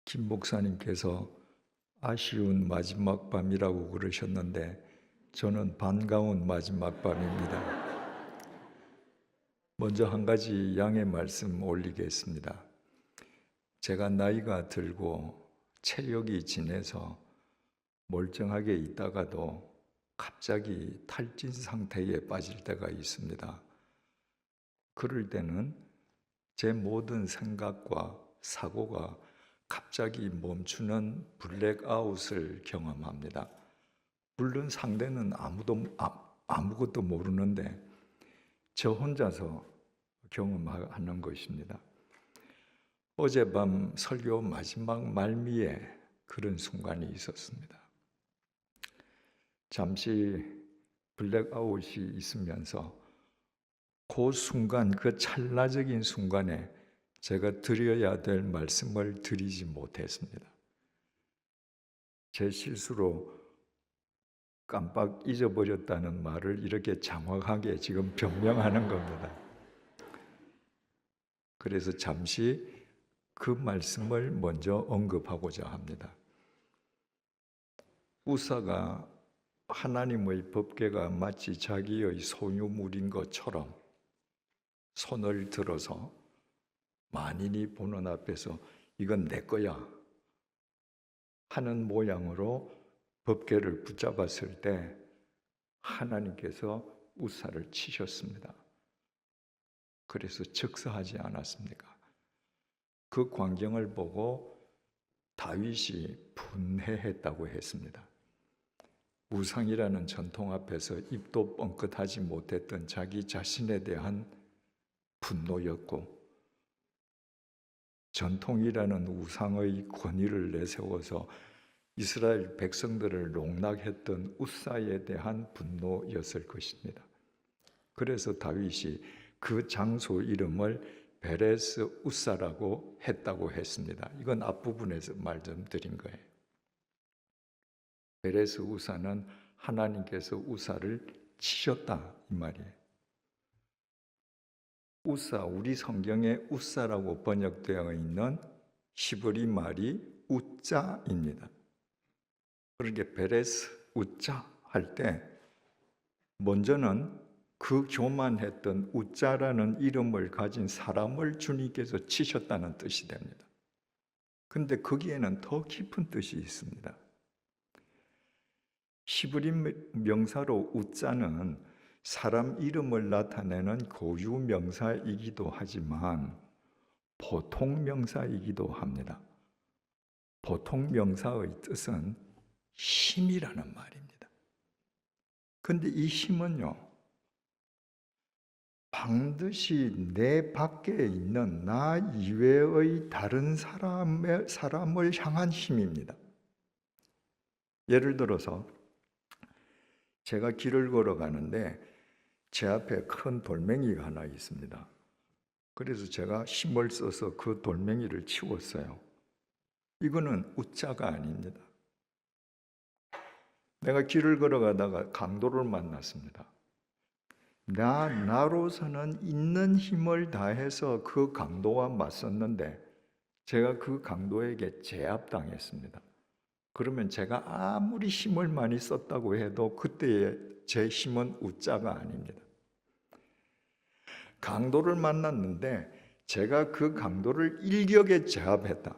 김 목사님께서 아쉬운 마지막 밤이라고 그러셨는데 저는 반가운 마지막 밤입니다. 먼저 한 가지 양해 말씀 올리겠습니다. 제가 나이가 들고 체력이 진해서 멀쩡하게 있다가도 갑자기 탈진 상태에 빠질 때가 있습니다. 그럴 때는 제 모든 생각과 사고가 갑자기 멈추는 블랙아웃을 경험합니다. 물론 상대는 아무것도 모르는데 저 혼자서 경험하는 것입니다. 어젯밤 설교 마지막 말미에 그런 순간이 있었습니다. 잠시 블랙아웃이 있으면서 그 순간, 그 찰나적인 순간에 제가 드려야 될 말씀을 드리지 못했습니다. 제 실수로 깜빡 잊어버렸다는 말을 이렇게 장황하게 지금 변명하는 겁니다. 그래서 잠시 그 말씀을 먼저 언급하고자 합니다. 우사가 하나님의 법궤가 마치 자기의 소유물인 것처럼 손을 들어서 만인이 보는 앞에서 이건 내 거야 하는 모양으로 법궤를 붙잡았을 때 하나님께서 우사를 치셨습니다. 그래서 즉사하지 않았습니까? 그 광경을 보고 다윗이 분해했다고 했습니다. 우상이라는 전통 앞에서 입도 뻥끗하지 못했던 자기 자신에 대한 분노였고, 전통이라는 우상의 권위를 내세워서 이스라엘 백성들을 농락했던 우사에 대한 분노였을 것입니다. 그래서 다윗이 그 장소 이름을 베레스 우사라고 했다고 했습니다. 이건 앞부분에서 말 좀 드린 거예요. 베레스 우사는 하나님께서 우사를 치셨다 이 말이에요. 우사, 우리 성경에 우사라고 번역되어 있는 히브리 말이 우자입니다. 그렇게 베레스 우자 할 때 먼저는 그 교만했던 우자라는 이름을 가진 사람을 주님께서 치셨다는 뜻이 됩니다. 근데 거기에는 더 깊은 뜻이 있습니다. 히브리 명사로 우자는 사람 이름을 나타내는 고유 명사이기도 하지만 보통 명사이기도 합니다. 보통 명사의 뜻은 힘이라는 말입니다. 근데 이 힘은요, 반드시 내 밖에 있는 나 이외의 다른 사람을 향한 힘입니다. 예를 들어서 제가 길을 걸어가는데 제 앞에 큰 돌멩이가 하나 있습니다. 그래서 제가 힘을 써서 그 돌멩이를 치웠어요. 이거는 우자가 아닙니다. 내가 길을 걸어가다가 강도를 만났습니다. 나로서는 있는 힘을 다해서 그 강도와 맞섰는데 제가 그 강도에게 제압당했습니다. 그러면 제가 아무리 힘을 많이 썼다고 해도 그때의 제 힘은 우자가 아닙니다. 강도를 만났는데 제가 그 강도를 일격에 제압했다.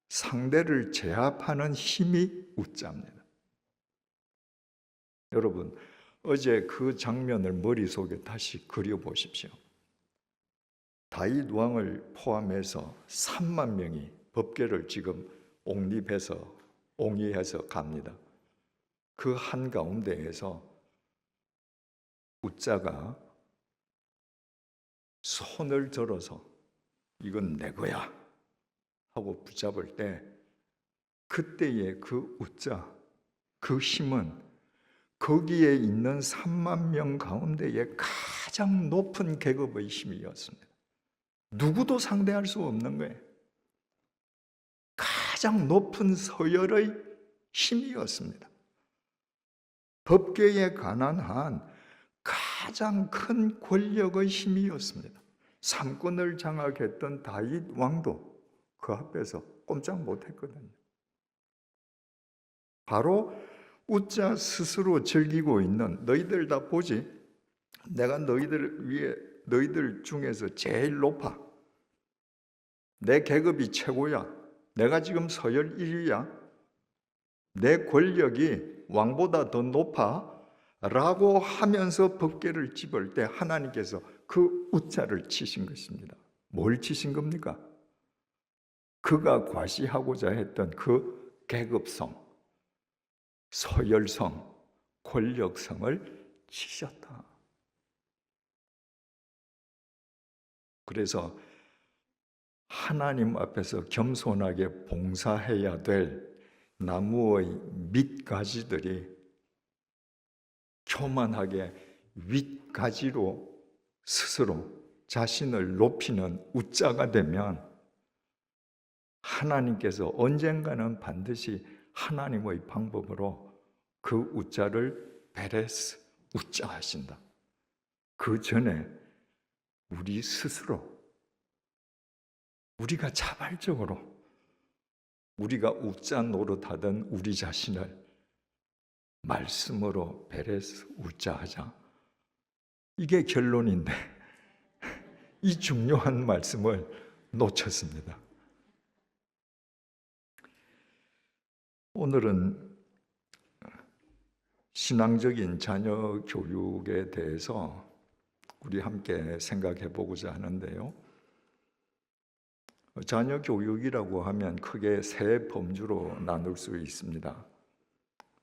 상대를 제압하는 힘이 우자입니다. 여러분, 어제 그 장면을 머릿속에 다시 그려보십시오. 다윗 왕을 포함해서 3만 명이 법궤를 지금 옹이해서 갑니다. 그 한가운데에서 우자가 손을 들어서 이건 내 거야 하고 붙잡을 때 그때의 그 우자, 그 힘은 거기에 있는 3만 명 가운데의 가장 높은 계급의 힘이었습니다. 누구도 상대할 수 없는 거예요. 가장 높은 서열의 힘이었습니다. 법궤에 관한 한 가장 큰 권력의 힘이었습니다. 삼권을 장악했던 다윗 왕도 그 앞에서 꼼짝 못했거든요. 바로 웃자 스스로 즐기고 있는, 너희들 다 보지? 내가 너희들 중에서 제일 높아. 내 계급이 최고야. 내가 지금 서열 1위야. 내 권력이 왕보다 더 높아. 라고 하면서 법궤를 집을 때 하나님께서 그 웃자를 치신 것입니다. 뭘 치신 겁니까? 그가 과시하고자 했던 그 계급성, 서열성, 권력성을 치셨다. 그래서 하나님 앞에서 겸손하게 봉사해야 될 나무의 밑가지들이 교만하게 윗가지로 스스로 자신을 높이는 웃자가 되면 하나님께서 언젠가는 반드시 하나님의 방법으로 그 웃자를 베레스 웃자 하신다. 그 전에 우리 스스로, 우리가 자발적으로 우리가 웃자 노릇하던 우리 자신을 말씀으로 베레스 웃자 하자. 이게 결론인데 이 중요한 말씀을 놓쳤습니다. 오늘은 신앙적인 자녀 교육에 대해서 우리 함께 생각해 보고자 하는데요. 자녀 교육이라고 하면 크게 세 범주로 나눌 수 있습니다.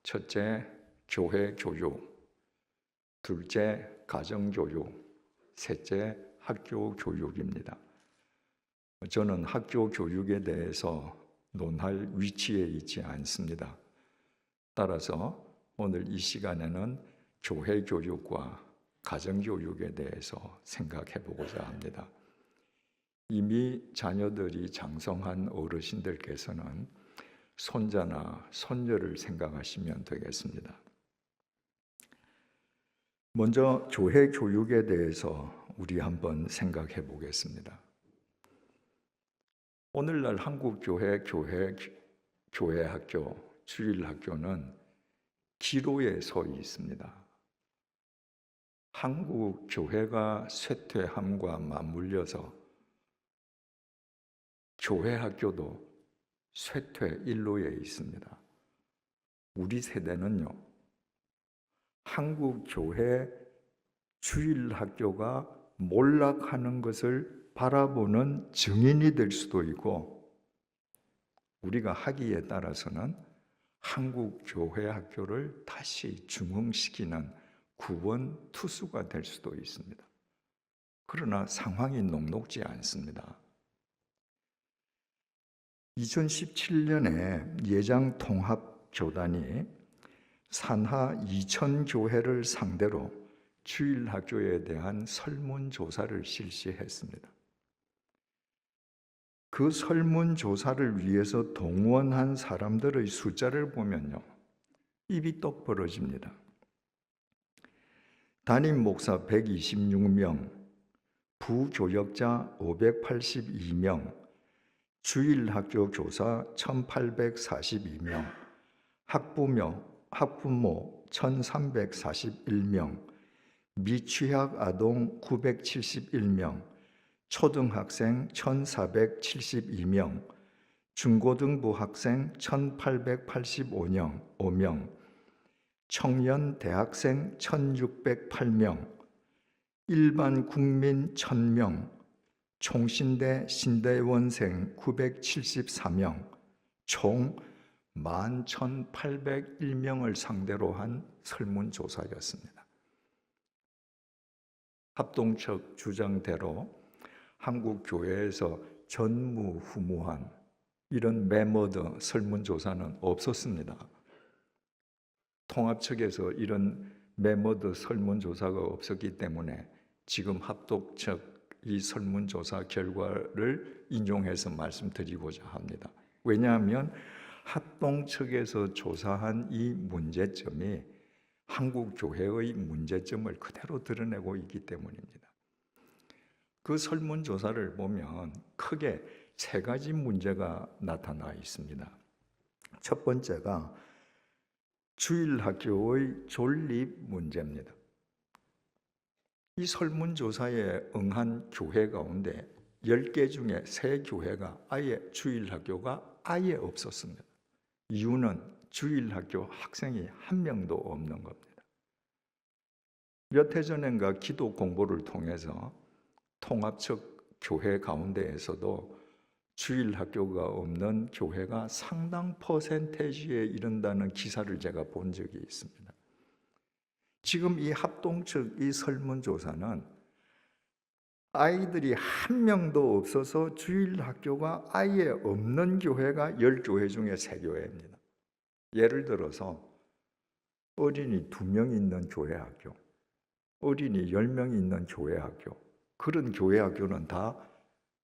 첫째, 교회 교육. 둘째, 가정 교육. 셋째, 학교 교육입니다. 저는 학교 교육에 대해서 논할 위치에 있지 않습니다. 따라서 오늘 이 시간에는 교회 교육과 가정 교육에 대해서 생각해 보고자 합니다. 이미 자녀들이 장성한 어르신들께서는 손자나 손녀를 생각하시면 되겠습니다. 먼저 교회 교육에 대해서 우리 한번 생각해 보겠습니다. 오늘날 한국 교회 학교, 주일 학교는 기로에 서 있습니다. 한국 교회가 쇠퇴함과 맞물려서 교회 학교도 쇠퇴 일로에 있습니다. 우리 세대는요, 한국 교회 주일 학교가 몰락하는 것을 바라보는 증인이 될 수도 있고, 우리가 하기에 따라서는 한국 교회 학교를 다시 중흥시키는 구원 투수가 될 수도 있습니다. 그러나 상황이 녹록지 않습니다. 2017년에 예장통합교단이 산하 2,000교회를 상대로 주일학교에 대한 설문조사를 실시했습니다. 그 설문조사를 위해서 동원한 사람들의 숫자를 보면요, 입이 똑 벌어집니다. 담임 목사 126명, 부교역자 582명, 주일학교 교사 1,842명, 학부모 1,341명, 미취학 아동 971명, 초등학생 1,472명, 중고등부 학생 1,885명, 청년 대학생 1,608명, 일반 국민 1,000명, 총신대 신대원생 974명, 총 11,801명을 상대로 한 설문조사였습니다. 합동측 주장대로 한국 교회에서 전무후무한 이런 메모드 설문조사는 없었습니다. 통합 측에서 이런 메모드 설문조사가 없었기 때문에 지금 합동 측 이 설문조사 결과를 인용해서 말씀드리고자 합니다. 왜냐하면 합동 측에서 조사한 이 문제점이 한국 교회의 문제점을 그대로 드러내고 있기 때문입니다. 그 설문조사를 보면 크게 세 가지 문제가 나타나 있습니다. 첫 번째가 주일학교의 존립 문제입니다. 이 설문조사에 응한 교회 가운데 10개 중에 3교회가 아예 주일학교가 아예 없었습니다. 이유는 주일학교 학생이 한 명도 없는 겁니다. 몇 해 전인가 기도 공부를 통해서 통합적 교회 가운데에서도 주일학교가 없는 교회가 상당 퍼센테이지에 이른다는 기사를 제가 본 적이 있습니다. 지금 이 합동측 이 설문조사는 아이들이 한 명도 없어서 주일학교가 아예 없는 교회가 10교회 중에 3교회입니다. 예를 들어서 어린이 2명 있는 교회 학교, 어린이 10명 있는 교회 학교, 그런 교회 학교는 다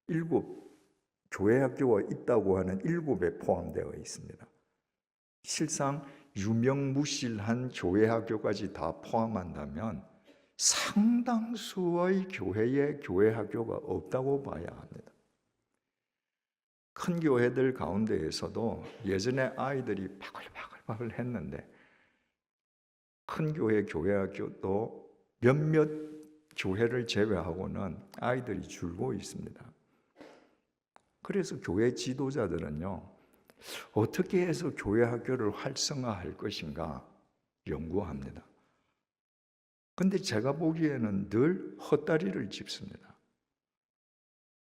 7교회 학교가 있다고 하는 7에 포함되어 있습니다. 실상 유명무실한 교회 학교까지 다 포함한다면 상당수의 교회에 교회 학교가 없다고 봐야 합니다. 큰 교회들 가운데에서도 예전에 아이들이 바글바글 했는데 큰 교회 교회 학교도 몇몇 교회를 제외하고는 아이들이 줄고 있습니다. 그래서 교회 지도자들은요, 어떻게 해서 교회 학교를 활성화할 것인가 연구합니다. 근데 제가 보기에는 늘 헛다리를 짚습니다.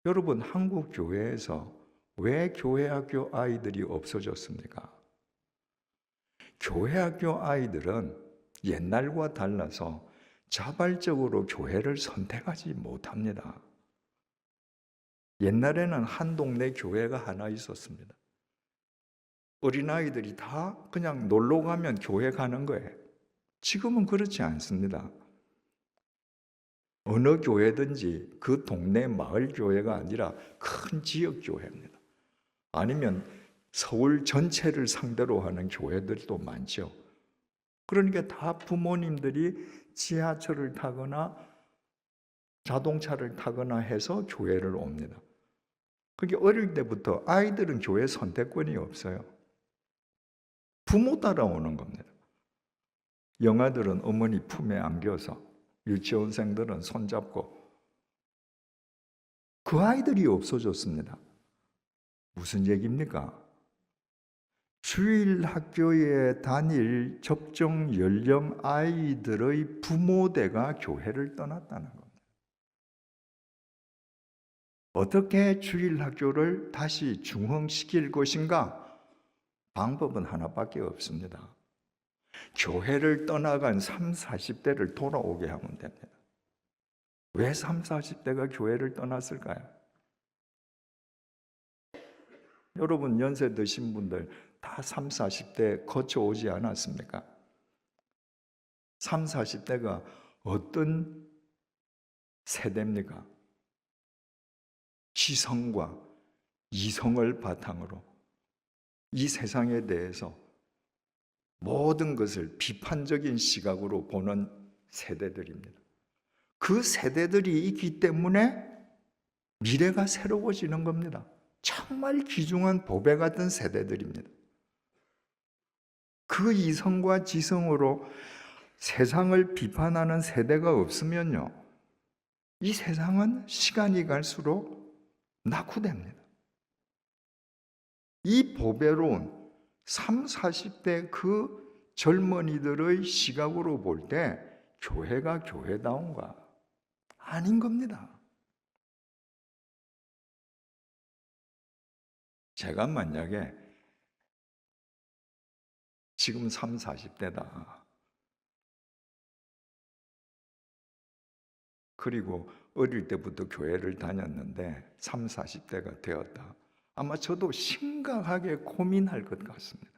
여러분, 한국 교회에서 왜 교회 학교 아이들이 없어졌습니까? 교회 학교 아이들은 옛날과 달라서 자발적으로 교회를 선택하지 못합니다. 옛날에는 한 동네 교회가 하나 있었습니다. 어린아이들이 다 그냥 놀러 가면 교회 가는 거예요. 지금은 그렇지 않습니다. 어느 교회든지 그 동네 마을 교회가 아니라 큰 지역 교회입니다. 아니면 서울 전체를 상대로 하는 교회들도 많죠. 그러니까 다 부모님들이 지하철을 타거나 자동차를 타거나 해서 교회를 옵니다. 그게 어릴 때부터 아이들은 교회 선택권이 없어요. 부모 따라오는 겁니다. 영아들은 어머니 품에 안겨서, 유치원생들은 손잡고, 그 아이들이 없어졌습니다. 무슨 얘기입니까? 주일 학교에 다닐 적정 연령 아이들의 부모대가 교회를 떠났다는 겁니다. 어떻게 주일 학교를 다시 중흥시킬 것인가? 방법은 하나밖에 없습니다. 교회를 떠나간 30, 40대를 돌아오게 하면 됩니다. 왜 30, 40대가 교회를 떠났을까요? 여러분 연세 드신 분들 다 30, 40대 거쳐오지 않았습니까? 30, 40대가 어떤 세대입니까? 시성과 이성을 바탕으로 이 세상에 대해서 모든 것을 비판적인 시각으로 보는 세대들입니다. 그 세대들이 있기 때문에 미래가 새로워지는 겁니다. 정말 귀중한 보배 같은 세대들입니다. 그 이성과 지성으로 세상을 비판하는 세대가 없으면요, 이 세상은 시간이 갈수록 낙후됩니다. 이 보배로운 30, 40대 그 젊은이들의 시각으로 볼 때 교회가 교회다운가? 아닌 겁니다. 제가 만약에 지금 30, 40대다. 그리고 어릴 때부터 교회를 다녔는데 30, 40대가 되었다. 아마 저도 심각하게 고민할 것 같습니다.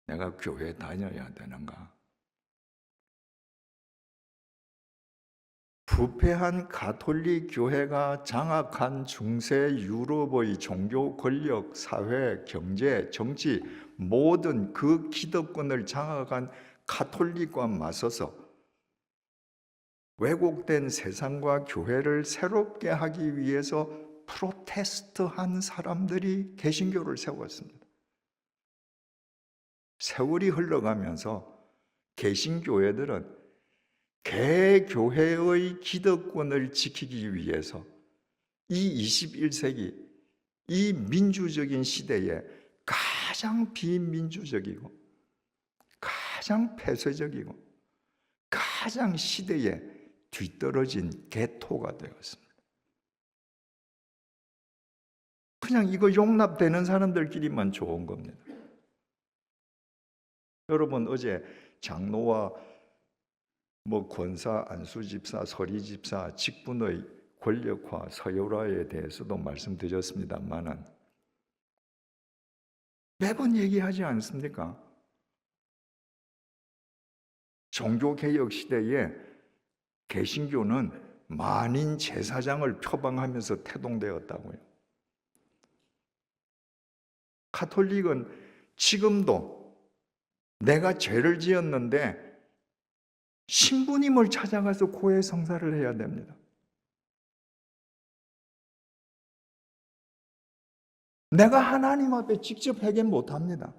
내가 교회 다녀야 되는가? 부패한 가톨릭 교회가 장악한 중세 유럽의 종교 권력, 사회, 경제, 정치 모든 그 기득권을 장악한 가톨릭과 맞서서 왜곡된 세상과 교회를 새롭게 하기 위해서 프로테스트한 사람들이 개신교를 세웠습니다. 세월이 흘러가면서 개신교회들은 개교회의 기득권을 지키기 위해서 이 21세기 이 민주적인 시대에 가장 비민주적이고 가장 폐쇄적이고 가장 시대에 뒤떨어진 개토가 되었습니다. 그냥 이거 용납되는 사람들끼리만 좋은 겁니다. 여러분 어제 장로와 권사, 안수집사, 서리집사 직분의 권력화, 서열화에 대해서도 말씀드렸습니다만은 매번 얘기하지 않습니까? 종교개혁 시대에 개신교는 만인 제사장을 표방하면서 태동되었다고요. 가톨릭은 지금도 내가 죄를 지었는데 신부님을 찾아가서 고해 성사를 해야 됩니다. 내가 하나님 앞에 직접 회개 못합니다.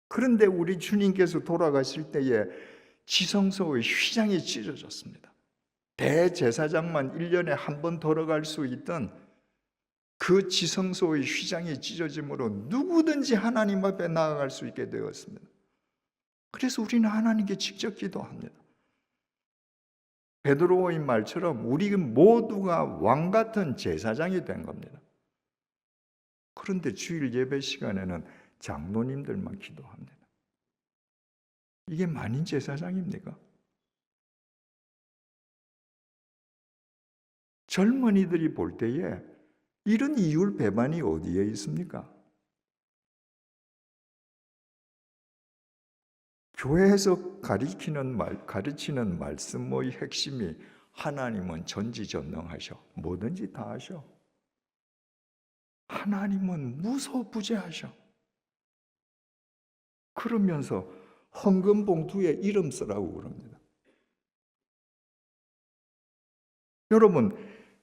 그런데 우리 주님께서 돌아가실 때에 지성소의 휘장이 찢어졌습니다. 대제사장만 1년에 한 번 돌아갈 수 있던 그 지성소의 휘장이 찢어짐으로 누구든지 하나님 앞에 나아갈 수 있게 되었습니다. 그래서 우리는 하나님께 직접 기도합니다. 베드로의 말처럼 우리 모두가 왕 같은 제사장이 된 겁니다. 그런데 주일 예배 시간에는 장로님들만 기도합니다. 이게 만인 제사장입니까? 젊은이들이 볼 때에 이런 이율 배반이 어디에 있습니까? 교회에서 가르치는 말씀의 핵심이 하나님은 전지전능하셔. 뭐든지 다 하셔. 하나님은 무소부재하셔. 그러면서 헌금 봉투에 이름 쓰라고 그럽니다. 여러분,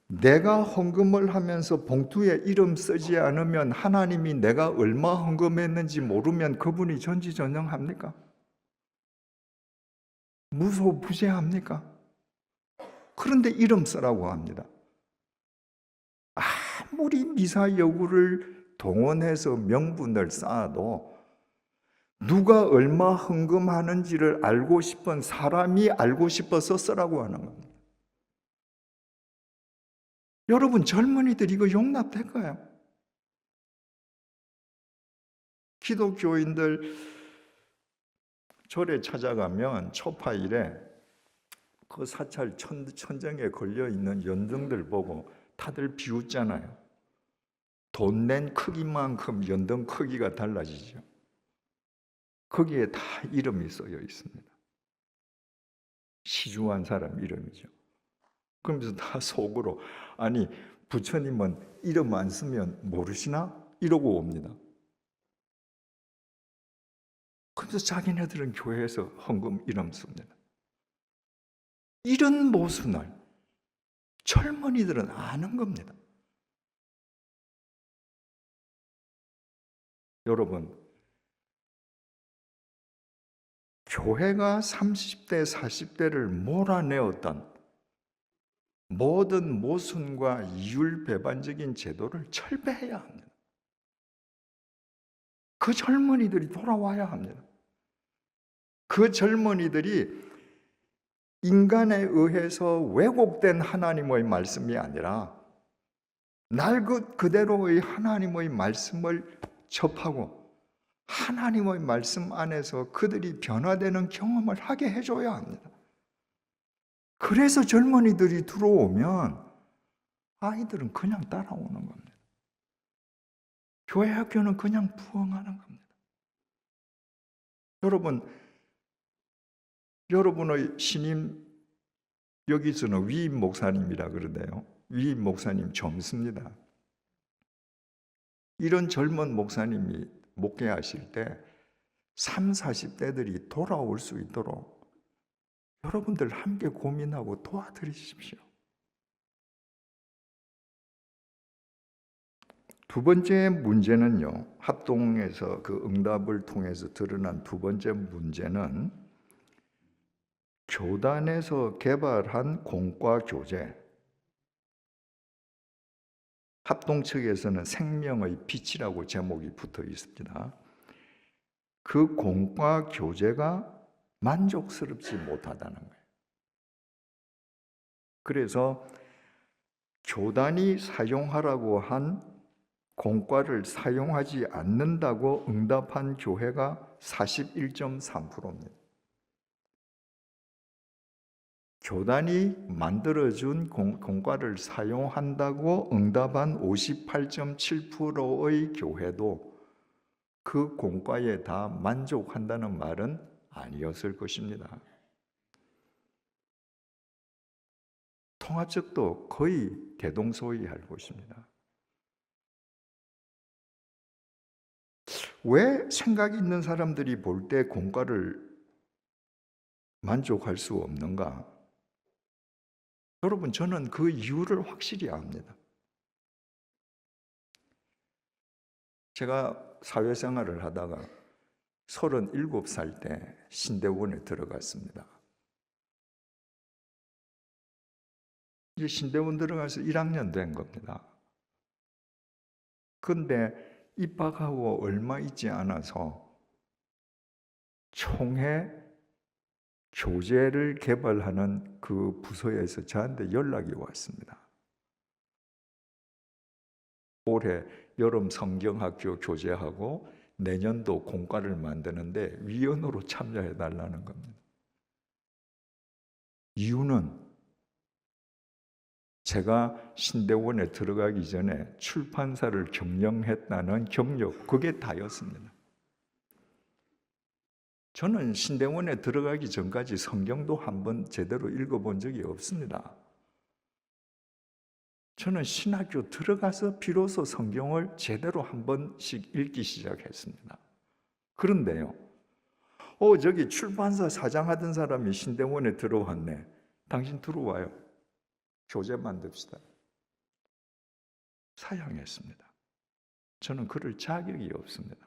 내가 헌금을 하면서 봉투에 이름 쓰지 않으면 하나님이 내가 얼마 헌금했는지 모르면 그분이 전지전능합니까? 무소부재합니까? 그런데 이름 쓰라고 합니다. 아무리 미사 여구를 동원해서 명분을 쌓아도 누가 얼마 헌금하는지를 알고 싶은 사람이 알고 싶어서 쓰라고 하는 겁니다. 여러분, 젊은이들 이거 용납될까요? 기독교인들 절에 찾아가면 초파일에 그 사찰 천정에 걸려있는 연등들 보고 다들 비웃잖아요. 돈 낸 크기만큼 연등 크기가 달라지죠. 거기에 다 이름이 써여 있습니다. 시주한 사람 이름이죠. 그러면서 다 속으로 아니 부처님은 이름 안 쓰면 모르시나? 이러고 옵니다. 그래서 자기네들은 교회에서 헌금 이름 씁니다. 이런 모순을 젊은이들은 아는 겁니다. 여러분, 교회가 30대, 40대를 몰아내었던 모든 모순과 이율배반적인 제도를 철폐해야 합니다. 그 젊은이들이 돌아와야 합니다. 그 젊은이들이 인간에 의해서 왜곡된 하나님의 말씀이 아니라 날 그대로의 하나님의 말씀을 접하고 하나님의 말씀 안에서 그들이 변화되는 경험을 하게 해줘야 합니다. 그래서 젊은이들이 들어오면 아이들은 그냥 따라오는 겁니다. 교회 학교는 그냥 부흥하는 겁니다. 여러분의 신임, 여기서는 위임 목사님이라 그러네요. 위임 목사님 젊습니다. 이런 젊은 목사님이 목회하실 때 30, 40대들이 돌아올 수 있도록 여러분들 함께 고민하고 도와드리십시오. 두 번째 문제는요, 합동에서 그 응답을 통해서 드러난 두 번째 문제는 교단에서 개발한 공과 교재, 합동 측에서는 생명의 빛이라고 제목이 붙어 있습니다. 그 공과 교재가 만족스럽지 못하다는 거예요. 그래서 교단이 사용하라고 한 공과를 사용하지 않는다고 응답한 교회가 41.3%입니다. 교단이 만들어준 공과를 사용한다고 응답한 58.7%의 교회도 그 공과에 다 만족한다는 말은 아니었을 것입니다. 통합적도 거의 대동소이할 것입니다. 왜 생각 있는 사람들이 볼 때 공과를 만족할 수 없는가? 여러분, 저는 그 이유를 확실히 압니다. 제가 사회생활을 하다가 37살 때 신대원에 들어갔습니다. 이제 신대원 들어가서 1학년 된 겁니다. 근데 입학하고 얼마 있지 않아서 총회 교재를 개발하는 그 부서에서 저한테 연락이 왔습니다. 올해 여름 성경학교 교재하고 내년도 공과를 만드는데 위원으로 참여해 달라는 겁니다. 이유는 제가 신대원에 들어가기 전에 출판사를 경영했다는 경력, 그게 다였습니다. 저는 신대원에 들어가기 전까지 성경도 한번 제대로 읽어본 적이 없습니다. 저는 신학교 들어가서 비로소 성경을 제대로 한 번씩 읽기 시작했습니다. 그런데요, 저기 출판사 사장 하던 사람이 신대원에 들어왔네. 당신 들어와요. 교재 만듭시다. 사양했습니다. 저는 그럴 자격이 없습니다.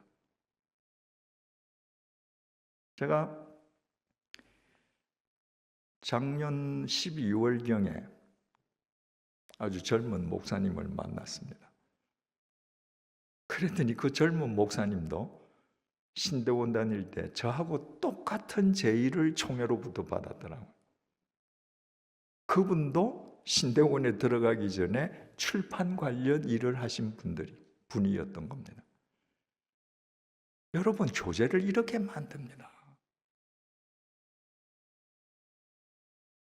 제가 작년 12월경에 아주 젊은 목사님을 만났습니다. 그랬더니 그 젊은 목사님도 신대원 다닐 때 저하고 똑같은 제의를 총회로부터 받았더라고요. 그분도 신대원에 들어가기 전에 출판 관련 일을 하신 분이었던 겁니다. 여러분, 교재를 이렇게 만듭니다.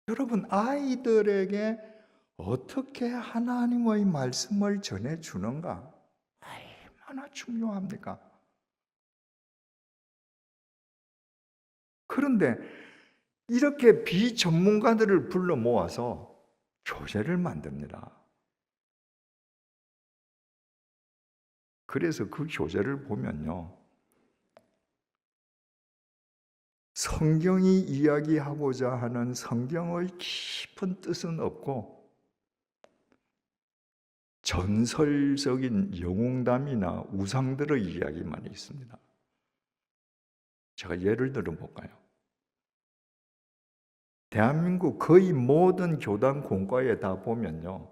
여러분, 아이들에게 어떻게 하나님의 말씀을 전해주는가? 얼마나 중요합니까? 그런데 이렇게 비전문가들을 불러 모아서 교재를 만듭니다. 그래서 그 교재를 보면요, 성경이 이야기하고자 하는 성경의 깊은 뜻은 없고 전설적인 영웅담이나 우상들의 이야기만 있습니다. 제가 예를 들어 볼까요? 대한민국 거의 모든 교단 공과에 다 보면요,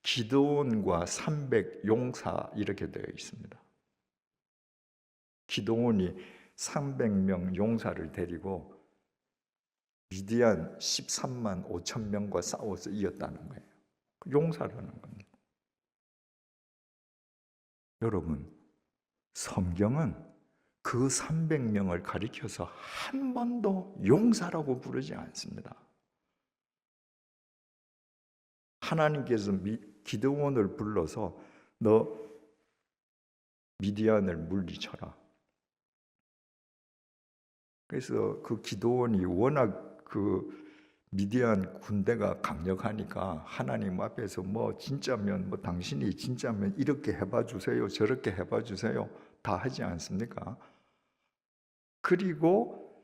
기드온과 300 용사 이렇게 되어 있습니다. 기드온이 300명 용사를 데리고 미디안 13만 5천 명과 싸워서 이겼다는 거예요. 용사라는 겁니다. 여러분, 성경은 그 300명을 가리켜서 한 번도 용사라고 부르지 않습니다. 하나님께서 기드온을 불러서 너 미디안을 물리쳐라. 그래서 그 기드온이 워낙 그 미디안 군대가 강력하니까 하나님 앞에서 뭐 진짜면 뭐 당신이 진짜면 이렇게 해봐 주세요, 저렇게 해봐 주세요 다 하지 않습니까? 그리고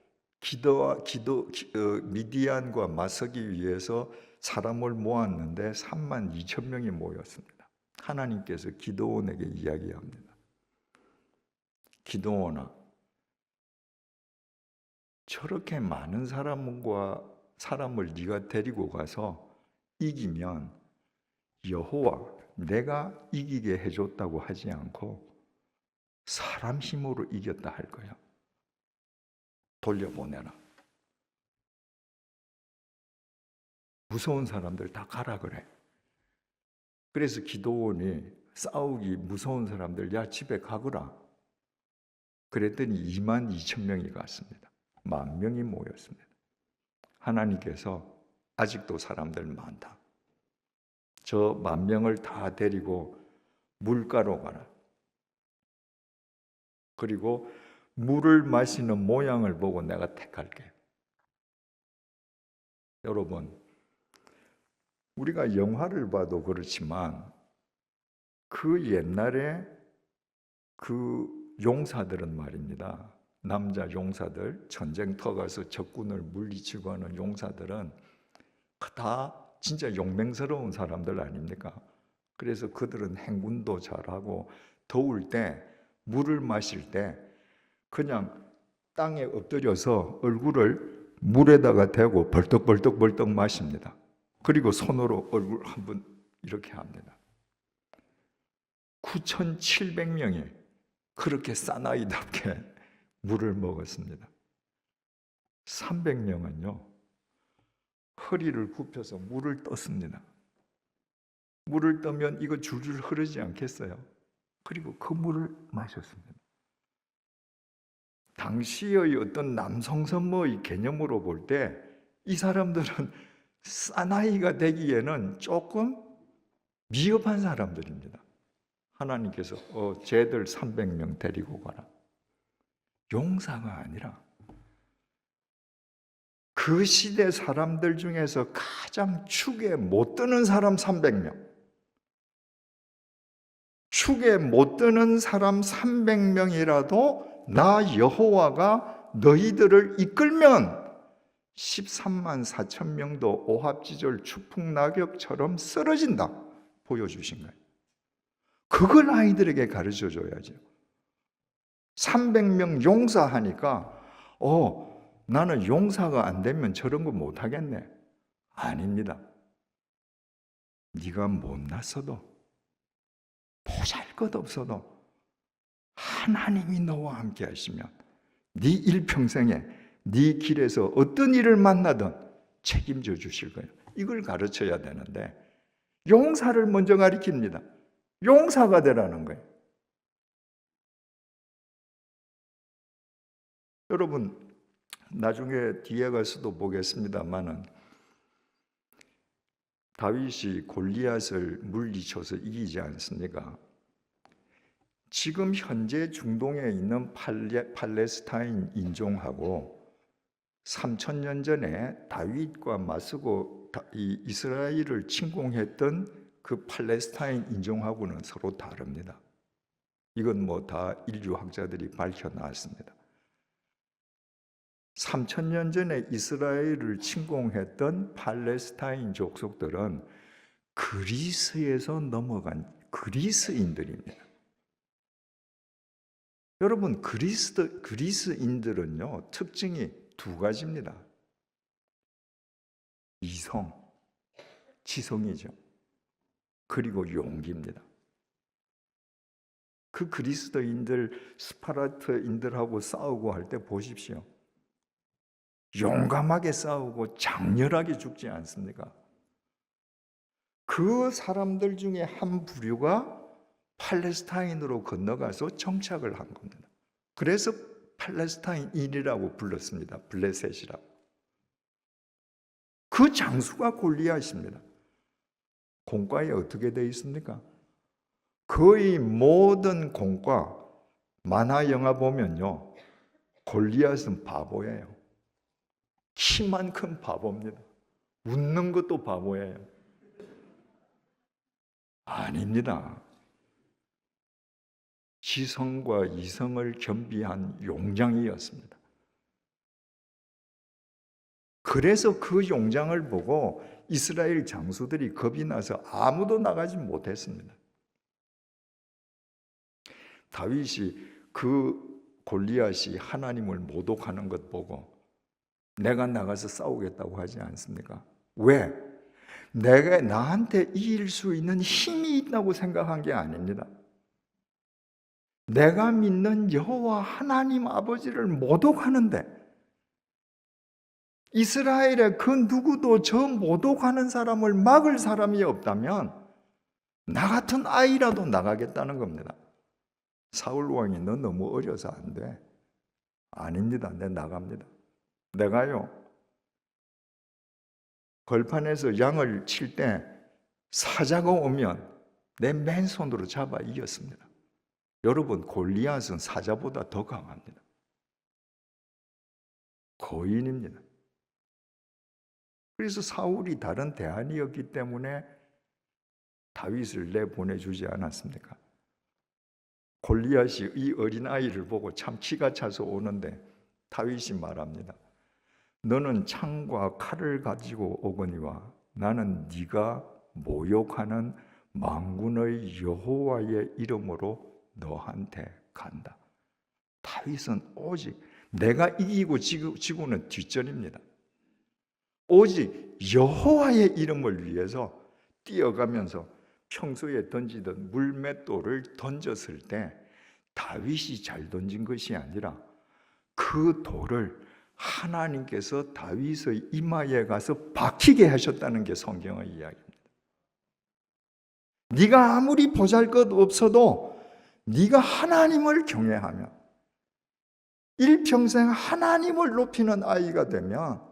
미디안과 맞서기 위해서 사람을 모았는데 3만 2천 명이 모였습니다. 하나님께서 기드온에게 이야기합니다. 기드온아, 저렇게 많은 사람을 네가 데리고 가서 이기면 여호와 내가 이기게 해줬다고 하지 않고 사람 힘으로 이겼다 할 거야. 돌려보내라. 무서운 사람들 다 가라 그래. 그래서 기드온이 싸우기 무서운 사람들 야 집에 가거라. 그랬더니 22,000명이 갔습니다. 10,000명이 모였습니다. 하나님께서 아직도 사람들 많다. 저 10,000명을 다 데리고 물가로 가라. 그리고 물을 마시는 모양을 보고 내가 택할게. 여러분, 우리가 영화를 봐도 그렇지만 그 옛날에 그 용사들은 말입니다. 남자 용사들, 전쟁터 가서 적군을 물리치고 하는 용사들은 다 진짜 용맹스러운 사람들 아닙니까? 그래서 그들은 행군도 잘하고 더울 때 물을 마실 때 그냥 땅에 엎드려서 얼굴을 물에다가 대고 벌떡벌떡 마십니다. 그리고 손으로 얼굴 한번 이렇게 합니다. 9,700명이 그렇게 사나이답게 물을 먹었습니다. 300명은요 허리를 굽혀서 물을 떴습니다. 물을 떠면 이거 줄줄 흐르지 않겠어요? 그리고 그 물을 마셨습니다. 당시의 어떤 남성선모의 개념으로 볼 때 이 사람들은 사나이가 되기에는 조금 미흡한 사람들입니다. 하나님께서 쟤들 300명 데리고 가라. 용사가 아니라 그 시대 사람들 중에서 가장 축에 못 드는 사람 300명, 축에 못 드는 사람 300명이라도 나 여호와가 너희들을 이끌면 13만 4천 명도 오합지졸 추풍낙엽처럼 쓰러진다 보여주신 거예요. 그걸 아이들에게 가르쳐 줘야죠. 300명 용사하니까 나는 용사가 안 되면 저런 거 못 하겠네. 아닙니다. 네가 못났어도 보잘것없어도 하나님이 너와 함께 하시면 네 일평생에 네 길에서 어떤 일을 만나든 책임져 주실 거예요. 이걸 가르쳐야 되는데 용사를 먼저 가르칩니다. 용사가 되라는 거예요. 여러분 나중에 뒤에 가서도 보겠습니다만은 다윗이 골리앗을 물리쳐서 이기지 않습니까? 지금 현재 중동에 있는 팔레스타인 인종하고 3,000년 전에 다윗과 맞서고 이스라엘을 침공했던 그 팔레스타인 인종하고는 서로 다릅니다. 이건 뭐 다 인류학자들이 밝혀놨습니다. 3,000년 전에 이스라엘을 침공했던 팔레스타인 족속들은 그리스에서 넘어간 그리스인들입니다. 여러분 그리스인들은요 특징이 두 가지입니다. 이성, 지성이죠. 그리고 용기입니다. 그 그리스도인들 스파르타인들하고 싸우고 할 때 보십시오. 용감하게 싸우고 장렬하게 죽지 않습니까? 그 사람들 중에 한 부류가 팔레스타인으로 건너가서 정착을 한 겁니다. 그래서 팔레스타인인이라고 불렀습니다. 블레셋이라고. 그 장수가 골리앗입니다. 공과에 어떻게 되어 있습니까? 거의 모든 공과 만화 영화 보면요 골리앗은 바보예요. 키만 큰 바보입니다. 웃는 것도 바보예요. 아닙니다. 지성과 이성을 겸비한 용장이었습니다. 그래서 그 용장을 보고 이스라엘 장수들이 겁이 나서 아무도 나가지 못했습니다. 다윗이 그 골리앗이 하나님을 모독하는 것 보고 내가 나가서 싸우겠다고 하지 않습니까? 왜? 내가 나한테 이길 수 있는 힘이 있다고 생각한 게 아닙니다. 내가 믿는 여호와 하나님 아버지를 모독하는데 이스라엘에 그 누구도 저 모독하는 사람을 막을 사람이 없다면 나 같은 아이라도 나가겠다는 겁니다. 사울 왕이 너 너무 어려서 안 돼. 아닙니다. 내 나갑니다. 내가요 걸판에서 양을 칠 때 사자가 오면 내 맨손으로 잡아 이겼습니다. 여러분, 골리앗은 사자보다 더 강합니다. 거인입니다. 그래서 사울이 다른 대안이었기 때문에 다윗을 내보내주지 않았습니까? 골리앗이 이 어린아이를 보고 참 기가 차서 오는데 다윗이 말합니다. 너는 창과 칼을 가지고 오거니와 나는 네가 모욕하는 만군의 여호와의 이름으로 너한테 간다. 다윗은 오직 내가 이기고 지고는 뒷전입니다. 오직 여호와의 이름을 위해서 뛰어가면서 평소에 던지던 물맷돌을 던졌을 때 다윗이 잘 던진 것이 아니라 그 돌을 하나님께서 다윗의 이마에 가서 박히게 하셨다는 게 성경의 이야기입니다. 네가 아무리 보잘것 없어도 네가 하나님을 경외하며 일평생 하나님을 높이는 아이가 되면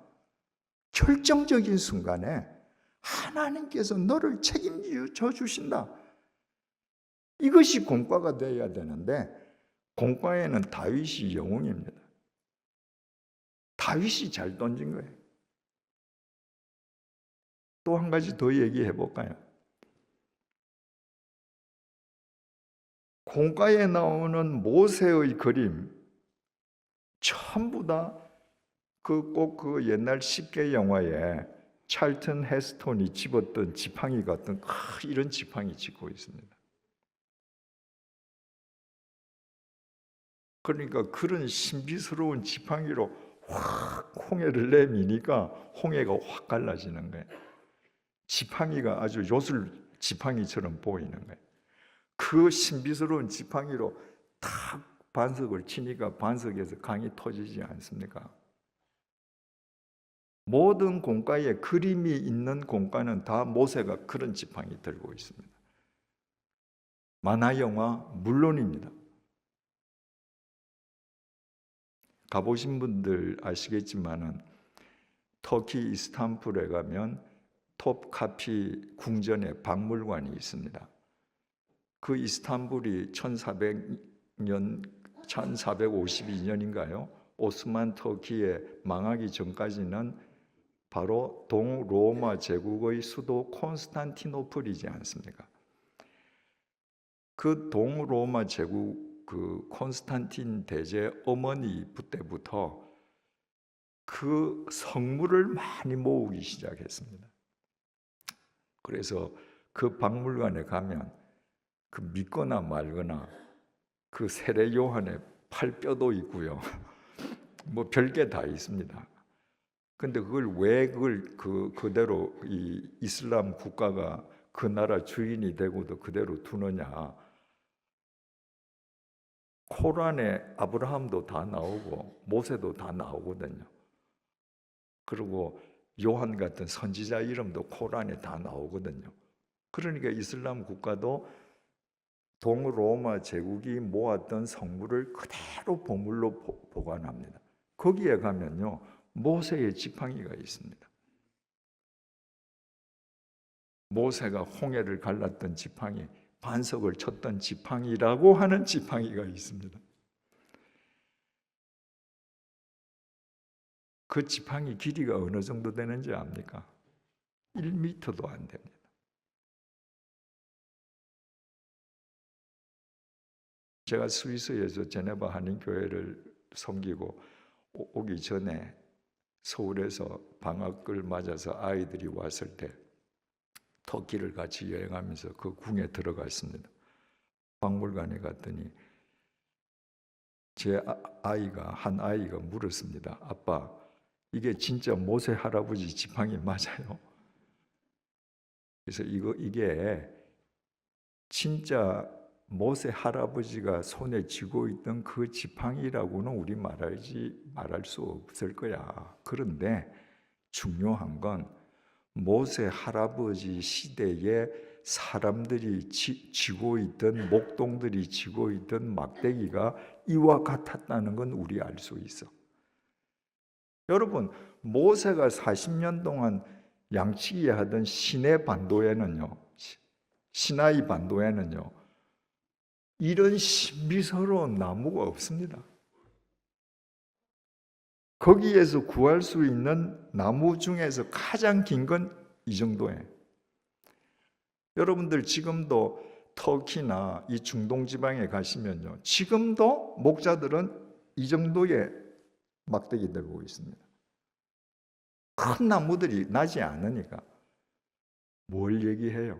결정적인 순간에 하나님께서 너를 책임져 주신다. 이것이 공과가 되어야 되는데 공과에는 다윗이 영웅입니다. 다윗이 잘 던진 거예요. 또 한 가지 더 얘기해 볼까요? 공과에 나오는 모세의 그림 전부 다 그 옛날 10개 영화에 찰튼 헤스톤이 집었던 지팡이 같은 이런 지팡이 짚고 있습니다. 그러니까 그런 신비스러운 지팡이로 확 홍해를 내미니까 홍해가 확 갈라지는 거예요. 지팡이가 아주 요술 지팡이처럼 보이는 거예요. 그 신비스러운 지팡이로 탁 반석을 치니까 반석에서 강이 터지지 않습니까? 모든 공과에 그림이 있는 공과는 다 모세가 그런 지팡이 들고 있습니다. 만화 영화 물론입니다. 가보신 분들 아시겠지만은 터키 이스탄불에 가면 톱카피 궁전에 박물관이 있습니다. 그 이스탄불이 1452년인가요? 오스만 터키에 망하기 전까지는 바로 동로마 제국의 수도 콘스탄티노플이지 않습니까? 그 동로마 제국 그 콘스탄틴 대제 어머니 때부터 그 성물을 많이 모으기 시작했습니다. 그래서 그 박물관에 가면 그 믿거나 말거나 그 세례 요한의 팔뼈도 있고요. 뭐 별게 다 있습니다. 근데 왜 그대로 이 이슬람 국가가 그 나라 주인이 되고도 그대로 두느냐? 코란에 아브라함도 다 나오고 모세도 다 나오거든요. 그리고 요한 같은 선지자 이름도 코란에 다 나오거든요. 그러니까 이슬람 국가도 동로마 제국이 모았던 성물을 그대로 보물로 보관합니다. 거기에 가면요 모세의 지팡이가 있습니다. 모세가 홍해를 갈랐던 지팡이, 반석을 쳤던 지팡이라고 하는 지팡이가 있습니다. 그 지팡이 길이가 어느 정도 되는지 압니까? 1m도 안 됩니다. 제가 스위스에서 제네바 한인교회를 섬기고 오기 전에 서울에서 방학을 맞아서 아이들이 왔을 때 터키를 같이 여행하면서 그 궁에 들어갔습니다. 박물관에 갔더니 제 한 아이가 물었습니다. 아빠, 이게 진짜 모세 할아버지 지팡이 맞아요? 그래서 이게 진짜 모세 할아버지가 손에 쥐고 있던 그 지팡이라고는 우리 말할 수 없을 거야. 그런데 중요한 건 모세 할아버지 시대에 사람들이 쥐고 있던, 목동들이 쥐고 있던 막대기가 이와 같았다는 건 우리 알 수 있어. 여러분, 모세가 40년 동안 양치기 하던 시내 반도에는요, 시나이 반도에는요, 이런 신비스러운 나무가 없습니다. 거기에서 구할 수 있는 나무 중에서 가장 긴 건 이 정도예요. 여러분들 지금도 터키나 이 중동 지방에 가시면요, 지금도 목자들은 이 정도의 막대기 들고 있습니다. 큰 나무들이 나지 않으니까. 뭘 얘기해요?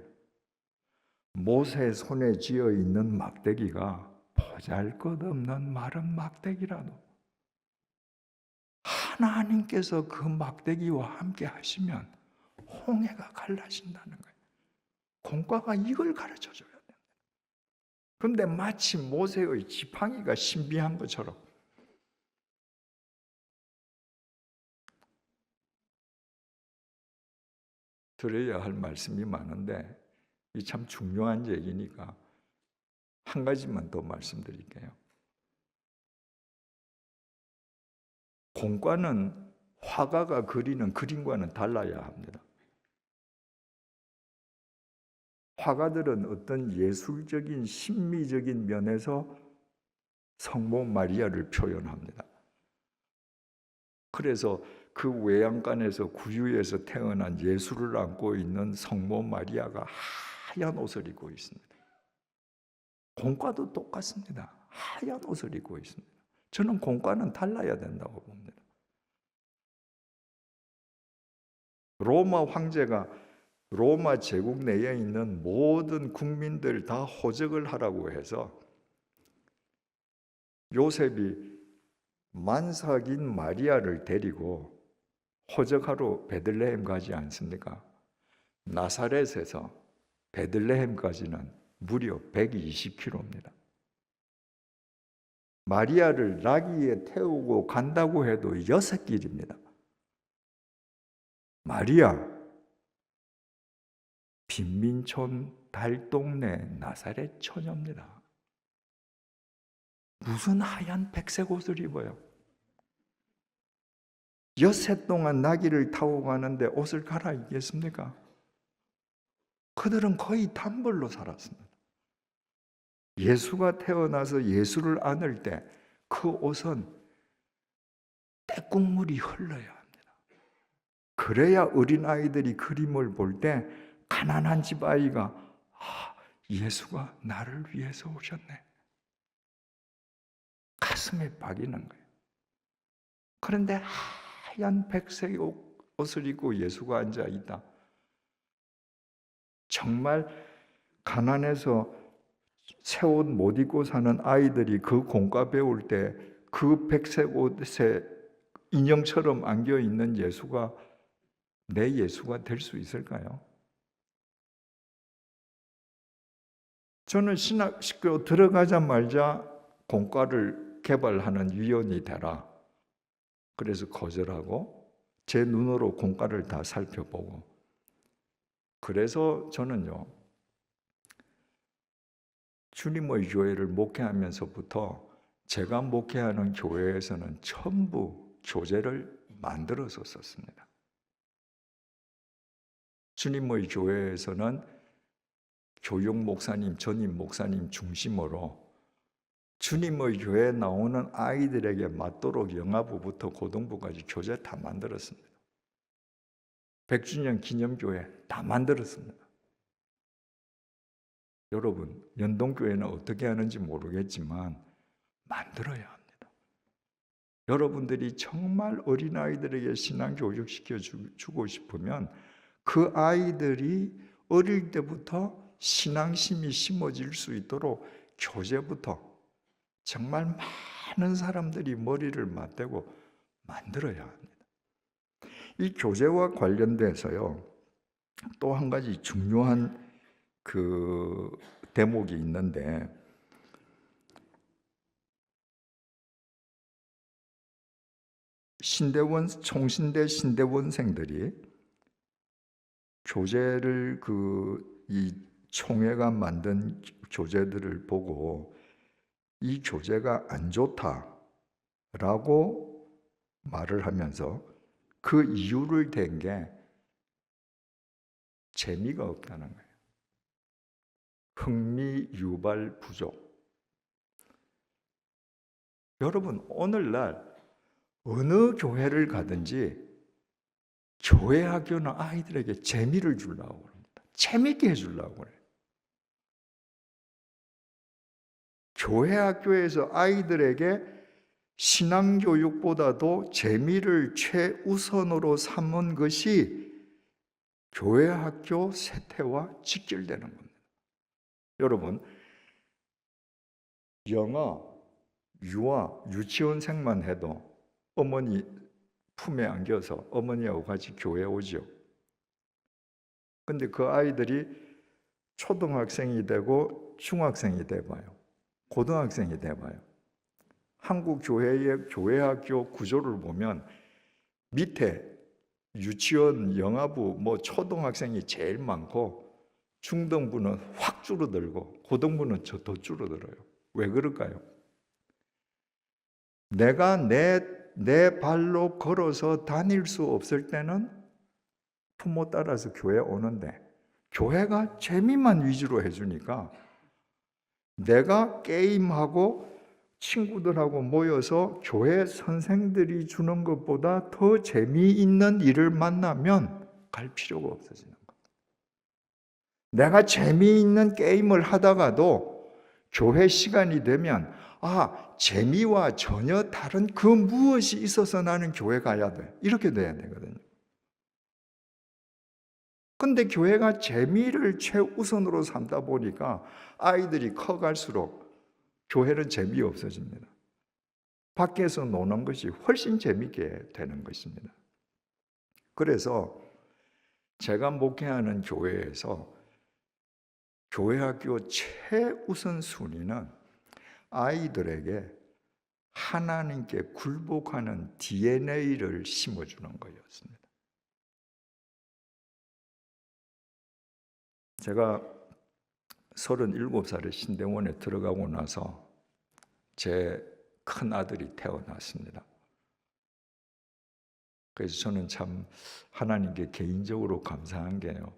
모세 손에 쥐어 있는 막대기가 보잘것없는 마른 막대기라도 하나님께서 그 막대기와 함께 하시면 홍해가 갈라진다는 거예요. 공과가 이걸 가르쳐 줘야 됩니다. 그런데 마치 모세의 지팡이가 신비한 것처럼 들어야 할 말씀이 많은데 이 참 중요한 얘기니까 한 가지만 더 말씀드릴게요. 공과는 화가가 그리는 그림과는 달라야 합니다. 화가들은 어떤 예술적인 심미적인 면에서 성모 마리아를 표현합니다. 그래서 그 외양간에서 구유에서 태어난 예수를 안고 있는 성모 마리아가 하얀 옷을 입고 있습니다. 공과도 똑같습니다. 하얀 옷을 입고 있습니다. 저는 공과는 달라야 된다고 봅니다. 로마 황제가 로마 제국 내에 있는 모든 국민들 다 호적을 하라고 해서 요셉이 만삭인 마리아를 데리고 호적하러 베들레헴 가지 않습니까? 나사렛에서 베들레헴까지는 무려 120km입니다. 마리아를 나귀에 태우고 간다고 해도 6길입니다. 마리아, 빈민촌 달동네 나사렛 처녀입니다. 무슨 하얀 백색 옷을 입어요? 엿새 동안 나귀를 타고 가는데 옷을 갈아입겠습니까? 그들은 거의 단벌로 살았습니다. 예수가 태어나서 예수를 안을 때 그 옷은 떼국물이 흘러야 합니다. 그래야 어린아이들이 그림을 볼 때 가난한 집 아이가 예수가 나를 위해서 오셨네. 가슴에 박이는 거예요. 그런데 하얀 백색 옷을 입고 예수가 앉아 있다. 정말 가난해서 새 옷 못 입고 사는 아이들이 그 공과 배울 때 그 백색 옷에 인형처럼 안겨 있는 예수가 내 예수가 될 수 있을까요? 저는 신학교 들어가자마자 공과를 개발하는 위원이 되라. 그래서 거절하고 제 눈으로 공과를 다 살펴보고 그래서 저는요 주님의 교회를 목회하면서부터 제가 목회하는 교회에서는 전부 교재를 만들어서 썼습니다. 주님의 교회에서는 교육 목사님, 전임 목사님 중심으로 주님의 교회에 나오는 아이들에게 맞도록 영아부부터 고등부까지 교재 다 만들었습니다. 100주년 기념교회 다 만들었습니다. 여러분, 연동교회는 어떻게 하는지 모르겠지만 만들어야 합니다. 여러분들이 정말 어린아이들에게 신앙교육 시켜주고 싶으면 그 아이들이 어릴 때부터 신앙심이 심어질 수 있도록 교재부터 정말 많은 사람들이 머리를 맞대고 만들어야 합니다. 이 교제와 관련돼서요, 또 한 가지 중요한 그 대목이 있는데, 총신대 신대원생들이 교재를 이 총회가 만든 교재들을 보고 이 교재가 안 좋다라고 말을 하면서 그 이유를 댄 게 재미가 없다는 거예요. 흥미 유발 부족. 여러분, 오늘날 어느 교회를 가든지 교회 학교는 아이들에게 재미를 주려고 합니다. 재밌게 해주려고 그래요. 교회 학교에서 아이들에게 신앙교육보다도 재미를 최우선으로 삼은 것이 교회 학교 세태와 직결되는 겁니다. 여러분, 영어, 유아, 유치원생만 해도 어머니 품에 안겨서 어머니하고 같이 교회 오죠. 근데 그 아이들이 초등학생이 되고 중학생이 돼봐요. 고등학생이 돼봐요. 한국 교회의 교회학교 구조를 보면 밑에 유치원, 영아부, 초등학생이 제일 많고 중등부는 확 줄어들고 고등부는 더 줄어들어요. 왜 그럴까요? 내가 내 발로 걸어서 다닐 수 없을 때는 부모 따라서 교회 오는데 교회가 재미만 위주로 해주니까 내가 게임하고 친구들하고 모여서 교회 선생들이 주는 것보다 더 재미있는 일을 만나면 갈 필요가 없어지는 거예요. 내가 재미있는 게임을 하다가도 교회 시간이 되면 재미와 전혀 다른 그 무엇이 있어서 나는 교회 가야 돼. 이렇게 돼야 되거든요. 근데 교회가 재미를 최우선으로 삼다 보니까 아이들이 커갈수록 교회는 재미없어집니다. 밖에서 노는 것이 훨씬 재미있게 되는 것입니다. 그래서 제가 목회하는 교회에서 교회학교 최우선 순위는 아이들에게 하나님께 굴복하는 DNA를 심어주는 거였습니다. 제가 37살에 신대원에 들어가고 나서 제 큰아들이 태어났습니다. 그래서 저는 참 하나님께 개인적으로 감사한 게요,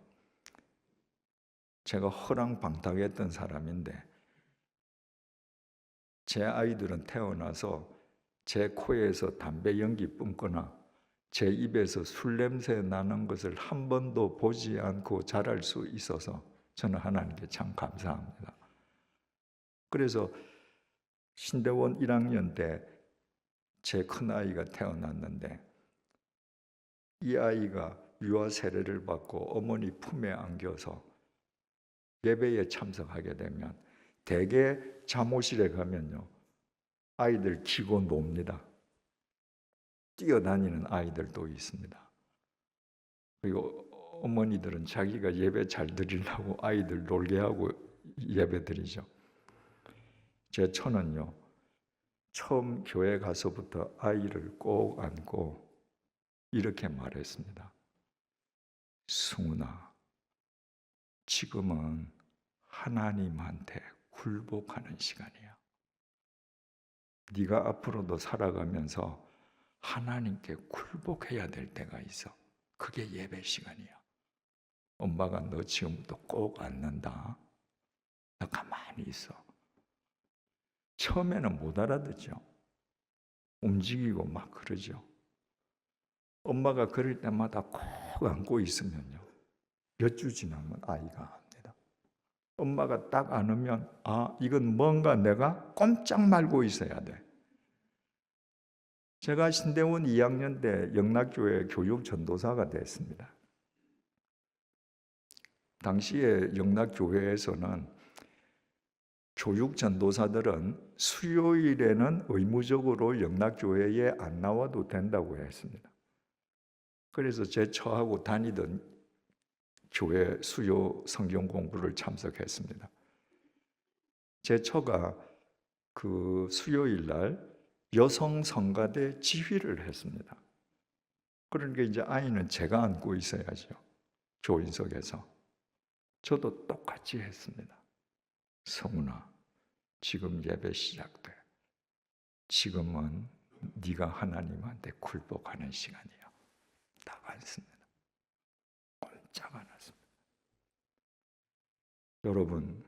제가 허랑방탕했던 사람인데 제 아이들은 태어나서 제 코에서 담배 연기 뿜거나 제 입에서 술 냄새 나는 것을 한 번도 보지 않고 자랄 수 있어서 저는 하나님께 참 감사합니다. 그래서 신대원 1학년 때 제 큰아이가 태어났는데 이 아이가 유아 세례를 받고 어머니 품에 안겨서 예배에 참석하게 되면 대개 잠옷실에 가면요, 아이들 키고 놉니다. 뛰어다니는 아이들도 있습니다. 그리고 어머니들은 자기가 예배 잘 드리려고 아이들 놀게 하고 예배 드리죠. 제 처는요, 처음 교회 가서부터 아이를 꼭 안고 이렇게 말했습니다. 승훈아, 지금은 하나님한테 굴복하는 시간이야. 네가 앞으로도 살아가면서 하나님께 굴복해야 될 때가 있어. 그게 예배 시간이야. 엄마가 너 지금부터 꼭 안는다. 너 가만히 있어. 처음에는 못 알아듣죠. 움직이고 막 그러죠. 엄마가 그럴 때마다 꼭 안고 있으면요, 몇 주 지나면 아이가 압니다. 엄마가 딱 안으면 이건 뭔가 내가 꼼짝 말고 있어야 돼. 제가 신대원 2학년 때 영락교회 교육 전도사가 됐습니다. 당시에 영락교회에서는 교육 전도사들은 수요일에는 의무적으로 영락교회에 안 나와도 된다고 했습니다. 그래서 제 처하고 다니던 교회 수요 성경 공부를 참석했습니다. 제 처가 그 수요일 날 여성 성가대 지휘를 했습니다. 그러니까 이제 아이는 제가 안고 있어야죠. 교인석에서. 저도 똑같이 했습니다. 성훈아, 지금 예배 시작돼. 지금은 네가 하나님한테 굴복하는 시간이야. 딱 앉습니다. 꼼짝 안 했습니다. 여러분,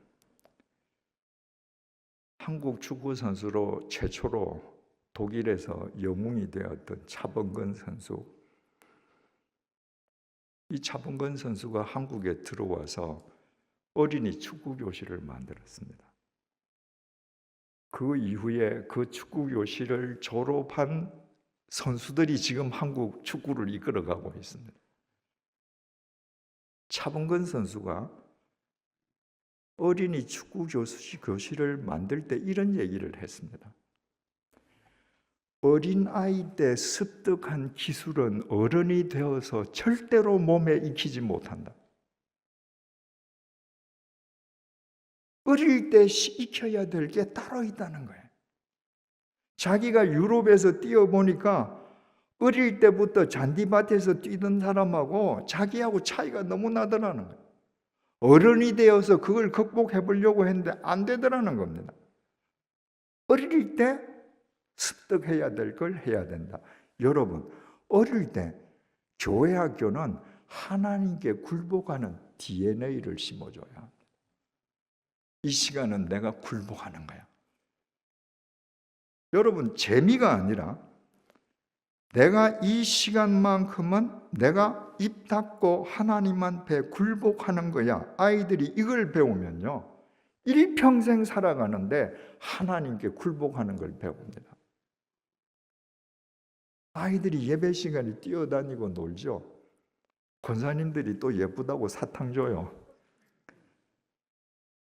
한국 축구 선수로 최초로 독일에서 영웅이 되었던 차범근 선수. 이 차범근 선수가 한국에 들어와서 어린이 축구 교실을 만들었습니다. 그 이후에 그 축구 교실을 졸업한 선수들이 지금 한국 축구를 이끌어가고 있습니다. 차범근 선수가 어린이 축구 교실을 만들 때 이런 얘기를 했습니다. 어린아이 때 습득한 기술은 어른이 되어서 절대로 몸에 익히지 못한다. 어릴 때 익혀야 될 게 따로 있다는 거예요. 자기가 유럽에서 뛰어보니까 어릴 때부터 잔디밭에서 뛰던 사람하고 자기하고 차이가 너무 나더라는 거예요. 어른이 되어서 그걸 극복해 보려고 했는데 안 되더라는 겁니다. 어릴 때 습득해야 될 걸 해야 된다. 여러분, 어릴 때 교회 학교는 하나님께 굴복하는 DNA를 심어줘야 합니다. 이 시간은 내가 굴복하는 거야. 여러분, 재미가 아니라 내가 이 시간만큼은 내가 입 닫고 하나님한테 굴복하는 거야. 아이들이 이걸 배우면요, 일평생 살아가는데 하나님께 굴복하는 걸 배웁니다. 아이들이 예배 시간에 뛰어다니고 놀죠. 권사님들이 또 예쁘다고 사탕 줘요.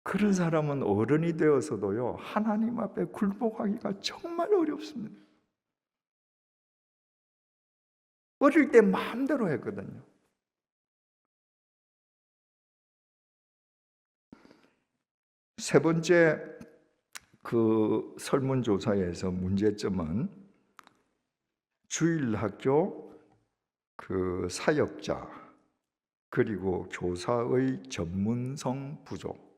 그런 사람은 어른이 되어서도요, 하나님 앞에 굴복하기가 정말 어렵습니다. 어릴 때 마음대로 했거든요. 세 번째 그 설문조사에서 문제점은 주일학교 그 사역자 그리고 교사의 전문성 부족.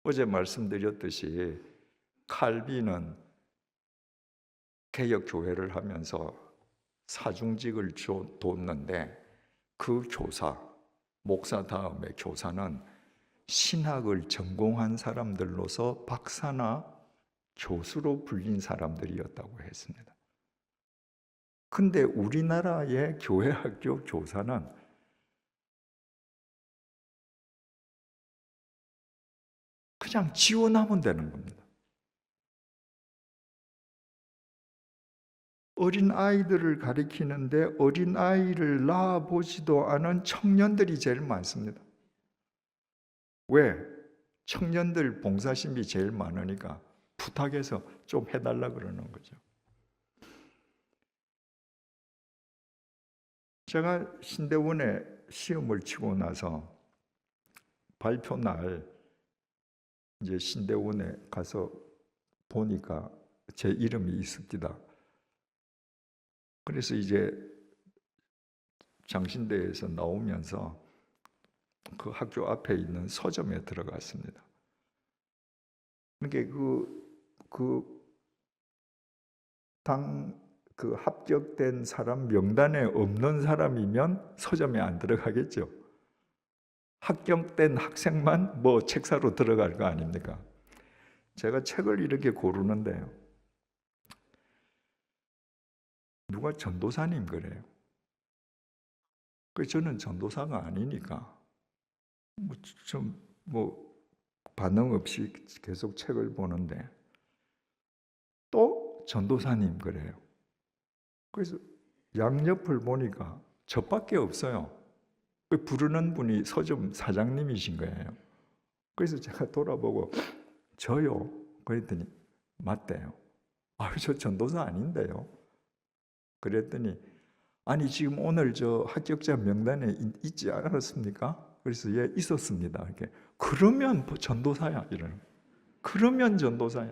어제 말씀드렸듯이 칼빈은 개혁교회를 하면서 사중직을 뒀는데 그 교사, 목사 다음에 교사는 신학을 전공한 사람들로서 박사나 교수로 불린 사람들이었다고 했습니다. 근데 우리나라의 교회학교 교사는 그냥 지원하면 되는 겁니다. 어린아이들을 가리키는데 어린아이를 낳아보지도 않은 청년들이 제일 많습니다. 왜? 청년들 봉사심이 제일 많으니까 부탁해서 좀 해달라 그러는 거죠. 제가 신대원에 시험을 치고 나서 발표 날 이제 신대원에 가서 보니까 제 이름이 있습니다. 그래서 이제 장신대에서 나오면서 그 학교 앞에 있는 서점에 들어갔습니다. 그러니까 그 합격된 사람 명단에 없는 사람이면 서점에 안 들어가겠죠. 합격된 학생만 뭐 책 사러 들어갈 거 아닙니까? 제가 책을 이렇게 고르는데요, 누가 전도사님 그래요. 그 저는 전도사가 아니니까 뭐 반응 없이 계속 책을 보는데 또 전도사님 그래요. 그래서 양옆을 보니까 저밖에 없어요. 부르는 분이 서점 사장님이신 거예요. 그래서 제가 돌아보고 저요? 그랬더니 맞대요. 저 전도사 아닌데요. 그랬더니 아니 지금 오늘 저 합격자 명단에 있지 않았습니까? 그래서 예, 있었습니다. 이렇게. 그러면 전도사야 이러는. 그러면 전도사야.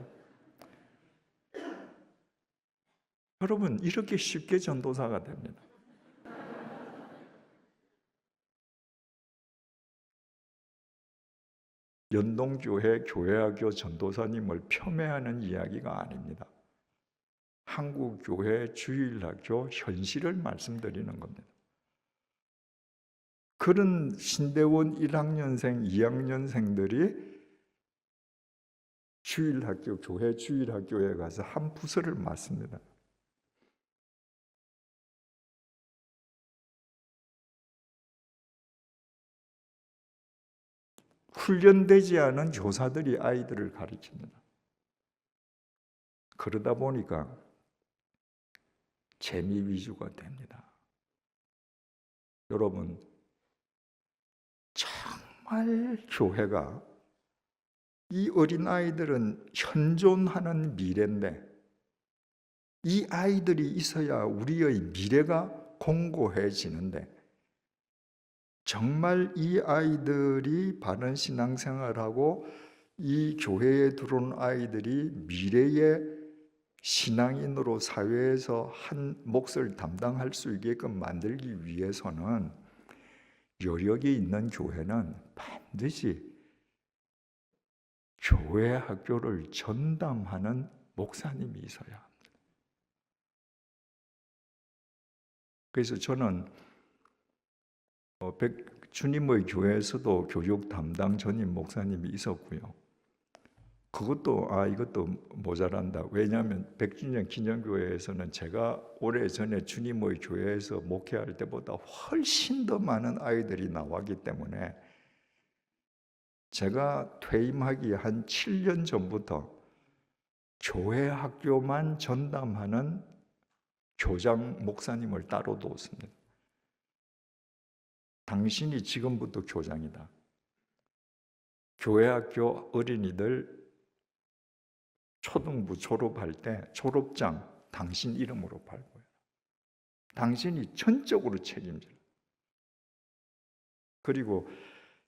여러분 이렇게 쉽게 전도사가 됩니다. 연동교회 교회학교 전도사님을 폄훼하는 이야기가 아닙니다. 한국교회 주일학교 현실을 말씀드리는 겁니다. 그런 신대원 1학년생, 2학년생들이 주일학교, 교회 주일학교에 가서 한 부서를 맡습니다. 훈련되지 않은 교사들이 아이들을 가르칩니다. 그러다 보니까 재미 위주가 됩니다. 여러분, 정말 교회가 이 어린아이들은 현존하는 미래인데 이 아이들이 있어야 우리의 미래가 공고해지는데 정말 이 아이들이 바른 신앙생활하고 이 교회에 들어온 아이들이 미래의 신앙인으로 사회에서 한 몫을 담당할 수 있게끔 만들기 위해서는 여력이 있는 교회는 반드시 교회 학교를 전담하는 목사님이 있어야 합니다. 그래서 저는 주님의 교회에서도 교육 담당 전임 목사님이 있었고요. 이것도 모자란다. 왜냐하면 백주년 기념교회에서는 제가 오래전에 주님의 교회에서 목회할 때보다 훨씬 더 많은 아이들이 나왔기 때문에 제가 퇴임하기 한 7년 전부터 교회 학교만 전담하는 교장 목사님을 따로 뒀습니다. 당신이 지금부터 교장이다. 교회 학교 어린이들 초등부 졸업할 때 졸업장 당신 이름으로 발고요. 당신이 전적으로 책임져요. 그리고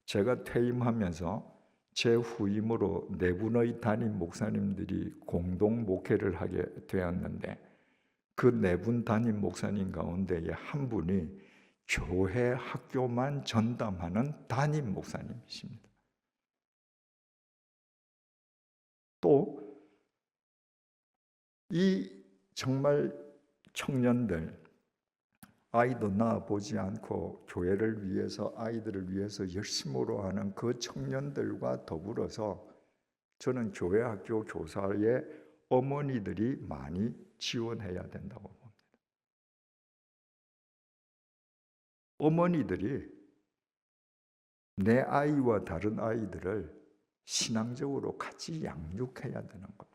제가 퇴임하면서 제 후임으로 네 분의 담임 목사님들이 공동 목회를 하게 되었는데 그 네 분 담임 목사님 가운데에 한 분이 교회 학교만 전담하는 담임 목사님이십니다. 또 이 정말 청년들 아이도 낳아보지 않고 교회를 위해서 아이들을 위해서 열심으로 하는 그 청년들과 더불어서 저는 교회 학교 교사의 어머니들이 많이 지원해야 된다고 봅니다. 어머니들이 내 아이와 다른 아이들을 신앙적으로 같이 양육해야 되는 겁니다.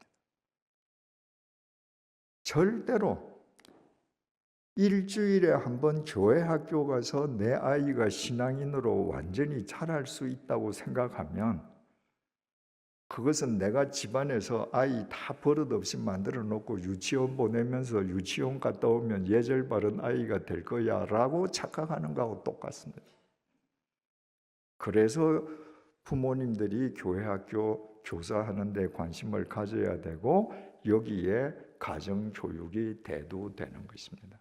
절대로 일주일에 한 번 교회 학교 가서 내 아이가 신앙인으로 완전히 자랄 수 있다고 생각하면 그것은 내가 집안에서 아이 다 버릇없이 만들어 놓고 유치원 보내면서 유치원 갔다 오면 예절 바른 아이가 될 거야 라고 착각하는 거하고 똑같습니다. 그래서 부모님들이 교회 학교 교사하는 데 관심을 가져야 되고 여기에 가정교육이 대두되는 것입니다.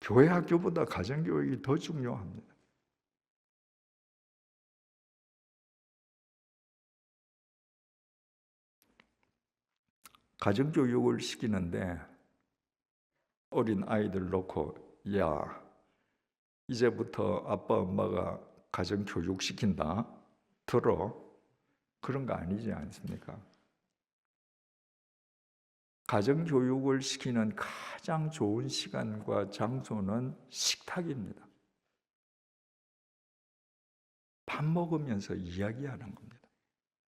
교회 학교보다 가정교육이 더 중요합니다. 가정교육을 시키는데 어린 아이들 놓고 야 이제부터 아빠 엄마가 가정교육 시킨다 들어 그런 거 아니지 않습니까? 가정교육을 시키는 가장 좋은 시간과 장소는 식탁입니다. 밥 먹으면서 이야기하는 겁니다.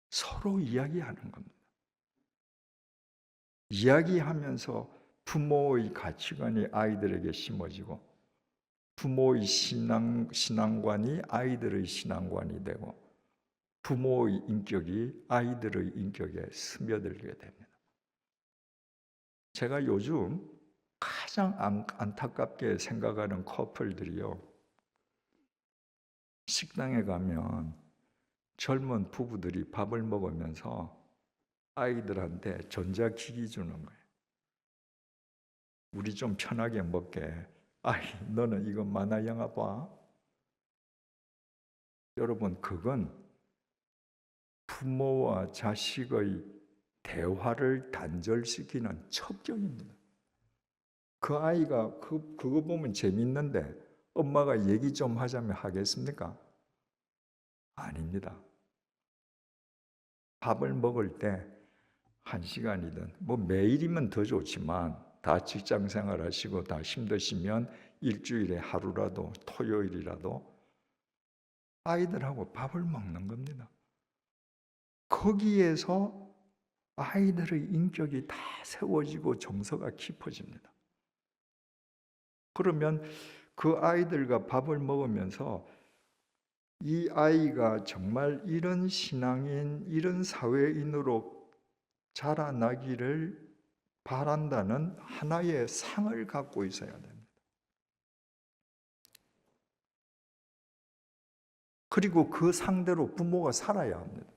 서로 이야기하는 겁니다. 이야기하면서 부모의 가치관이 아이들에게 심어지고 부모의 신앙관이 아이들의 신앙관이 되고 부모의 인격이 아이들의 인격에 스며들게 됩니다. 제가 요즘 가장 안타깝게 생각하는 커플들이요, 식당에 가면 젊은 부부들이 밥을 먹으면서 아이들한테 전자기기 주는 거예요. 우리 좀 편하게 먹게. 아이, 너는 이거 만화 영화 봐. 여러분, 그건 부모와 자식의 대화를 단절시키는 첩경입니다. 그 아이가 그거 보면 재밌는데 엄마가 얘기 좀 하자면 하겠습니까? 아닙니다. 밥을 먹을 때 1시간이든 뭐 매일이면 더 좋지만 다 직장 생활하시고 다 힘드시면 일주일에 하루라도 토요일이라도 아이들하고 밥을 먹는 겁니다. 거기에서 아이들의 인격이 다 세워지고 정서가 깊어집니다. 그러면 그 아이들과 밥을 먹으면서 이 아이가 정말 이런 신앙인, 이런 사회인으로 자라나기를 바란다는 하나의 상을 갖고 있어야 됩니다. 그리고 그 상대로 부모가 살아야 합니다.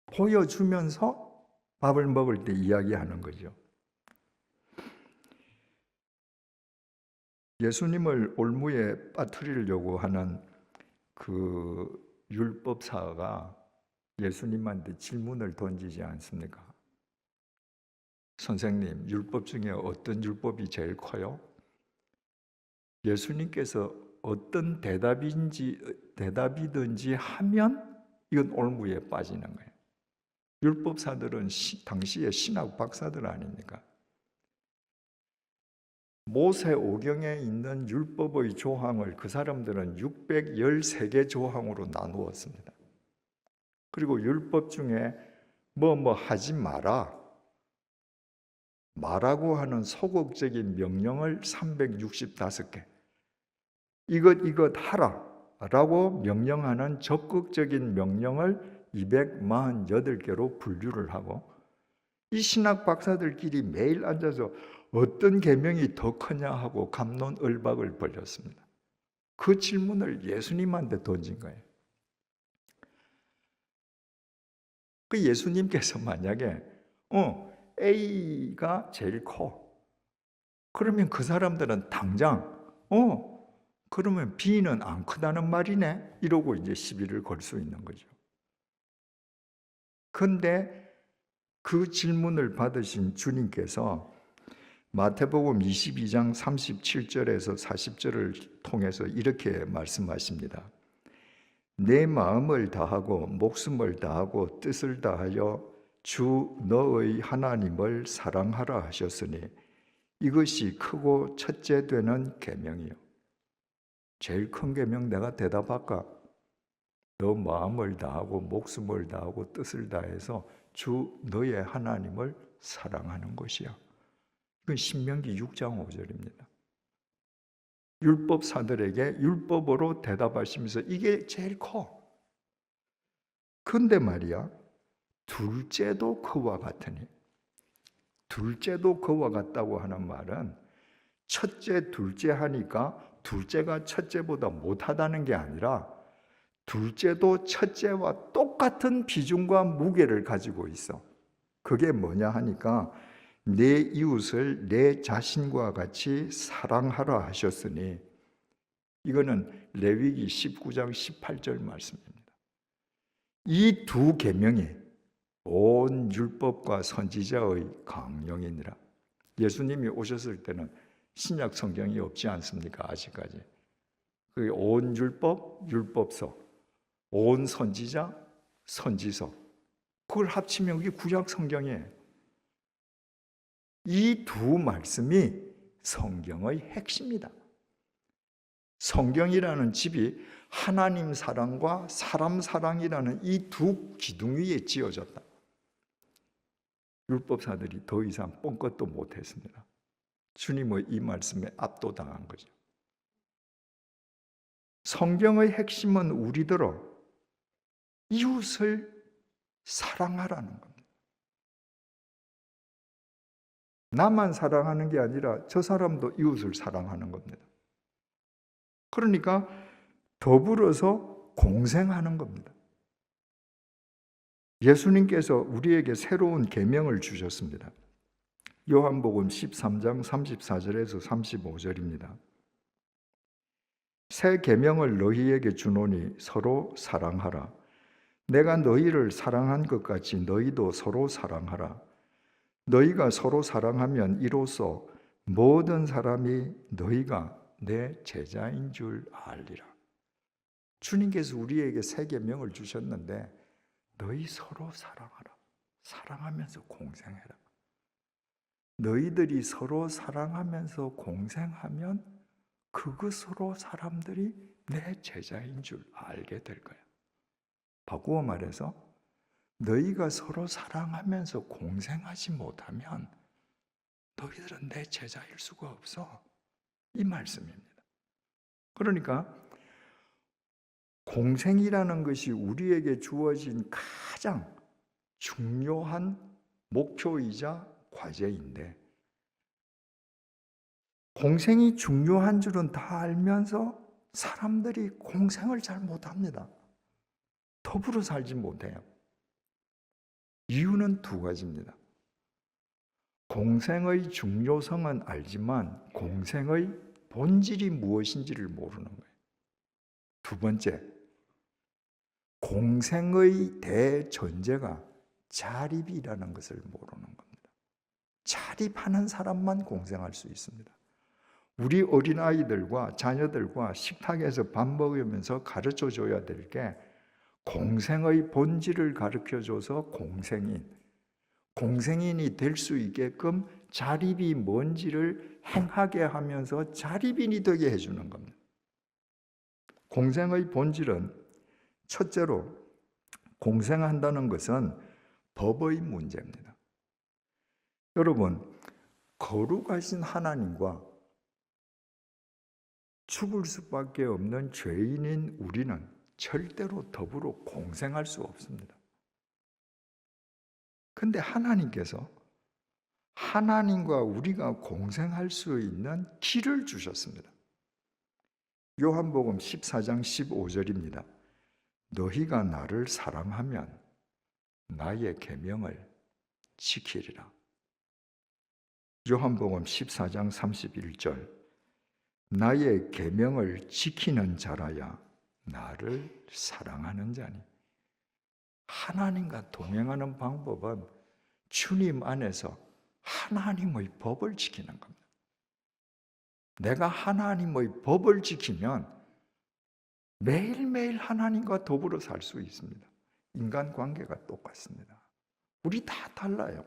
보여주면서 밥을 먹을 때 이야기하는 거죠. 예수님을 올무에 빠뜨리려고 하는 그 율법사가 예수님한테 질문을 던지지 않습니까? 선생님, 율법 중에 어떤 율법이 제일 커요? 예수님께서 어떤 대답이든지 하면 이건 올무에 빠지는 거예요. 율법사들은 당시의 신학 박사들 아닙니까? 모세오경에 있는 율법의 조항을 그 사람들은 613개 조항으로 나누었습니다. 그리고 율법 중에 뭐 하지 마라, 말하고 하는 소극적인 명령을 365개, 이것 하라 라고 명령하는 적극적인 명령을 248개로 분류를 하고, 이 신학 박사들끼리 매일 앉아서 어떤 계명이 더 크냐 하고 갑론을박을 벌였습니다. 그 질문을 예수님한테 던진 거예요. 그 예수님께서 만약에 A가 제일 커, 그러면 그 사람들은 당장 그러면 B는 안 크다는 말이네, 이러고 이제 시비를 걸 수 있는 거죠. 근데 그 질문을 받으신 주님께서 마태복음 22장 37절에서 40절을 통해서 이렇게 말씀하십니다. 내 마음을 다하고 목숨을 다하고 뜻을 다하여 주 너의 하나님을 사랑하라 하셨으니 이것이 크고 첫째 되는 계명이요. 제일 큰 계명 내가 대답할까? 너 마음을 다하고 목숨을 다하고 뜻을 다해서 주 너의 하나님을 사랑하는 것이야. 이건 신명기 6장 5절입니다. 율법사들에게 율법으로 대답하시면서 이게 제일 커. 근데 말이야, 둘째도 그와 같으니, 둘째도 그와 같다고 하는 말은 첫째, 둘째 하니까 둘째가 첫째보다 못하다는 게 아니라 둘째도 첫째와 똑같은 비중과 무게를 가지고 있어. 그게 뭐냐 하니까 내 이웃을 내 자신과 같이 사랑하라 하셨으니, 이거는 레위기 19장 18절 말씀입니다. 이 두 계명이 온 율법과 선지자의 강령이니라. 예수님이 오셨을 때는 신약 성경이 없지 않습니까? 아직까지. 그 온 율법, 율법서, 온 선지자, 선지서, 그걸 합치면 그게 구약 성경이에요. 이 두 말씀이 성경의 핵심이다. 성경이라는 집이 하나님 사랑과 사람 사랑이라는 이 두 기둥 위에 지어졌다. 율법사들이 더 이상 뻥끗도 못했습니다. 주님의 이 말씀에 압도당한 거죠. 성경의 핵심은 우리들어 이웃을 사랑하라는 겁니다. 나만 사랑하는 게 아니라 저 사람도 이웃을 사랑하는 겁니다. 그러니까 더불어서 공생하는 겁니다. 예수님께서 우리에게 새로운 계명을 주셨습니다. 요한복음 13장 34절에서 35절입니다. 새 계명을 너희에게 주노니 서로 사랑하라. 내가 너희를 사랑한 것 같이 너희도 서로 사랑하라. 너희가 서로 사랑하면 이로써 모든 사람이 너희가 내 제자인 줄 알리라. 주님께서 우리에게 새 계명을 주셨는데 너희 서로 사랑하라. 사랑하면서 공생해라. 너희들이 서로 사랑하면서 공생하면 그것으로 사람들이 내 제자인 줄 알게 될 거야. 바꾸어 말해서 너희가 서로 사랑하면서 공생하지 못하면 너희들은 내 제자일 수가 없어. 이 말씀입니다. 그러니까 공생이라는 것이 우리에게 주어진 가장 중요한 목표이자 과제인데, 공생이 중요한 줄은 다 알면서 사람들이 공생을 잘 못합니다. 더불어 살지 못해요. 이유는 두 가지입니다. 공생의 중요성은 알지만 공생의 본질이 무엇인지를 모르는 거예요. 두 번째, 공생의 대전제가 자립이라는 것을 모르는 겁니다. 자립하는 사람만 공생할 수 있습니다. 우리 어린아이들과 자녀들과 식탁에서 밥 먹으면서 가르쳐 줘야 될 게 공생의 본질을 가르쳐줘서 공생인이 될 수 있게끔 자립이 뭔지를 행하게 하면서 자립인이 되게 해주는 겁니다. 공생의 본질은 첫째로 공생한다는 것은 법의 문제입니다. 여러분, 거룩하신 하나님과 죽을 수밖에 없는 죄인인 우리는 절대로 더불어 공생할 수 없습니다. 근데 하나님께서 하나님과 우리가 공생할 수 있는 길을 주셨습니다. 요한복음 14장 15절입니다. 너희가 나를 사랑하면 나의 계명을 지키리라. 요한복음 14장 31절 나의 계명을 지키는 자라야 나를 사랑하는 자니. 하나님과 동행하는 방법은 주님 안에서 하나님의 법을 지키는 겁니다. 내가 하나님의 법을 지키면 매일매일 하나님과 더불어 살 수 있습니다. 인간관계가 똑같습니다. 우리 다 달라요.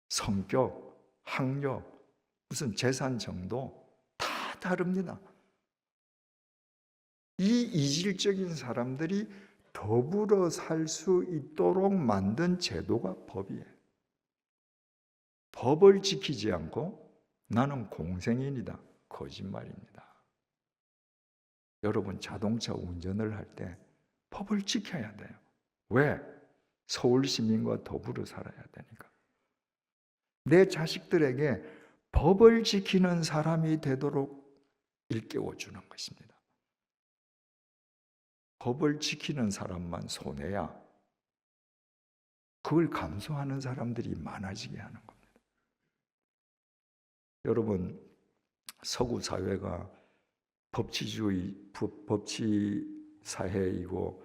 성격, 학력, 무슨 재산 정도 다 다릅니다. 이 이질적인 사람들이 더불어 살 수 있도록 만든 제도가 법이에요. 법을 지키지 않고 나는 공생인이다. 거짓말입니다. 여러분, 자동차 운전을 할 때 법을 지켜야 돼요. 왜? 서울 시민과 더불어 살아야 되니까. 내 자식들에게 법을 지키는 사람이 되도록 일깨워 주는 것입니다. 법을 지키는 사람만 손해야 그걸 감수하는 사람들이 많아지게 하는 겁니다. 여러분, 서구 사회가 법치주의, 법치 사회이고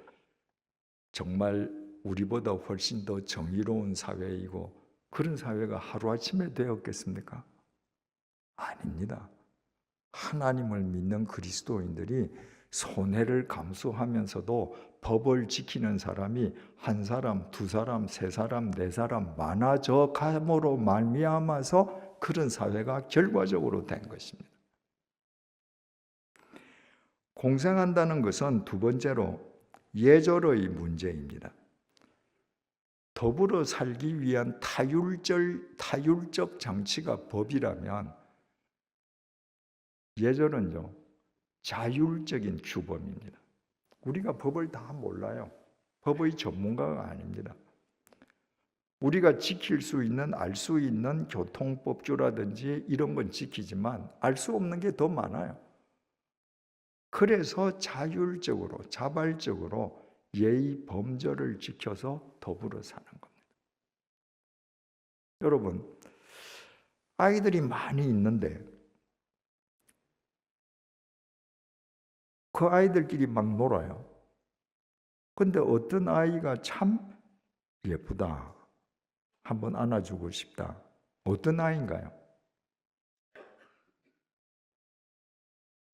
정말 우리보다 훨씬 더 정의로운 사회이고 그런 사회가 하루아침에 되었겠습니까? 아닙니다. 하나님을 믿는 그리스도인들이 손해를 감수하면서도 법을 지키는 사람이 한 사람, 두 사람, 세 사람, 네 사람 많아져 감으로 말미암아서 그런 사회가 결과적으로 된 것입니다. 공생한다는 것은 두 번째로 예절의 문제입니다. 더불어 살기 위한 타율적 장치가 법이라면 예절은요, 자율적인 규범입니다. 우리가 법을 다 몰라요. 법의 전문가가 아닙니다. 우리가 지킬 수 있는, 알 수 있는 교통법규라든지 이런 건 지키지만 알 수 없는 게 더 많아요. 그래서 자율적으로, 자발적으로 예의 범절을 지켜서 더불어 사는 겁니다. 여러분, 아이들이 많이 있는데 그 아이들끼리 막 놀아요. 근데 어떤 아이가 참 예쁘다, 한번 안아주고 싶다. 어떤 아이인가요?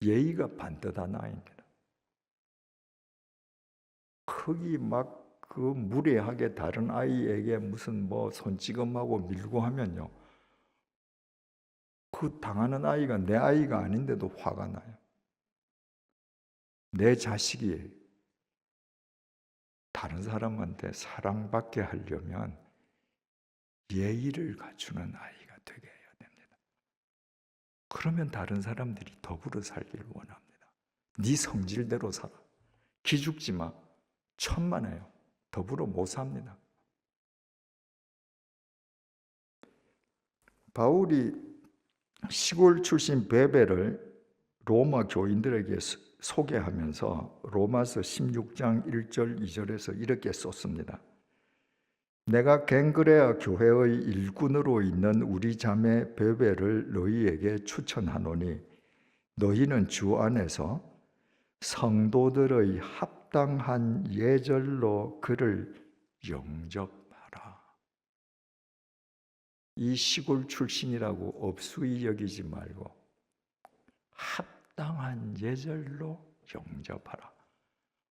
예의가 반듯한 아이입니다. 거기 막 그 무례하게 다른 아이에게 무슨 뭐 손찌검하고 밀고 하면요, 그 당하는 아이가 내 아이가 아닌데도 화가 나요. 내 자식이 다른 사람한테 사랑받게 하려면 예의를 갖추는 아이가 되게 해야 됩니다. 그러면 다른 사람들이 더불어 살기를 원합니다. 네 성질대로 살아. 기죽지 마. 천만에요. 더불어 못 삽니다. 바울이 시골 출신 베베를 로마 교인들에게 소개하면서 로마서 16장 1절 2절에서 이렇게 썼습니다. 내가 갱그레아 교회의 일꾼으로 있는 우리 자매 베베를 너희에게 추천하노니 너희는 주 안에서 성도들의 합당한 예절로 그를 영접하라. 이 시골 출신이라고 업수히 여기지 말고 합당한 예절로 영접하라.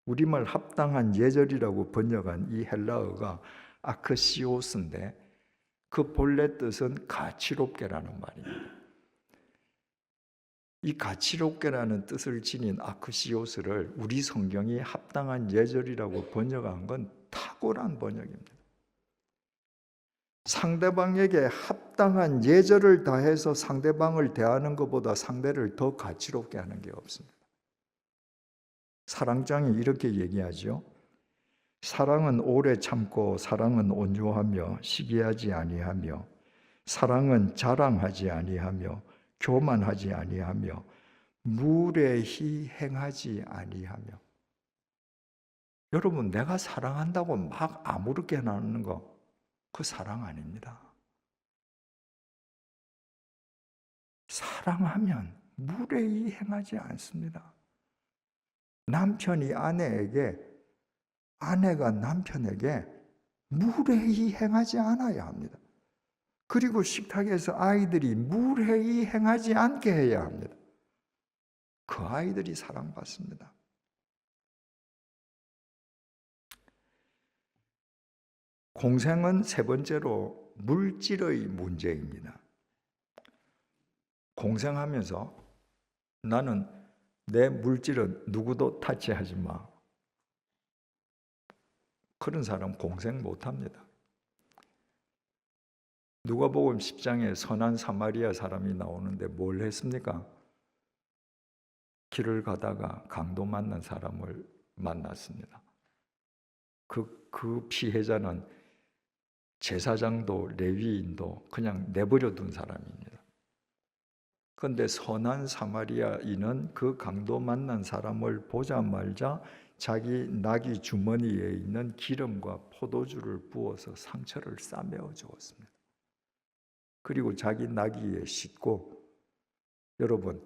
우리말 합당한 예절이라고 번역한 이 헬라어가 아크시오스인데 그 본래 뜻은 가치롭게라는 말입니다. 이 가치롭게라는 뜻을 지닌 아크시오스를 우리 성경이 합당한 예절이라고 번역한 건 탁월한 번역입니다. 상대방에게 합당한 예절을 다해서 상대방을 대하는 것보다 상대를 더 가치롭게 하는 게 없습니다. 사랑장이 이렇게 얘기하죠. 사랑은 오래 참고 사랑은 온유하며 시기하지 아니하며 사랑은 자랑하지 아니하며 교만하지 아니하며 무례히 행하지 아니하며. 여러분, 내가 사랑한다고 막 아무렇게 나누는 거, 그 사랑 아닙니다. 사랑하면 무례히 행하지 않습니다. 남편이 아내에게, 아내가 남편에게 무례히 행하지 않아야 합니다. 그리고 식탁에서 아이들이 무례히 행하지 않게 해야 합니다. 그 아이들이 사랑받습니다. 공생은 세 번째로 물질의 문제입니다. 공생하면서 나는 내 물질은 누구도 타치하지 마. 그런 사람 공생 못합니다. 누가복음 10장에 선한 사마리아 사람이 나오는데 뭘 했습니까? 길을 가다가 강도 만난 사람을 만났습니다. 그 피해자는 제사장도 레위인도 그냥 내버려 둔 사람입니다. 그런데 선한 사마리아인은 그 강도 만난 사람을 보자마자 자기 나귀 주머니에 있는 기름과 포도주를 부어서 상처를 싸매어 주었습니다. 그리고 자기 나귀에 싣고, 여러분,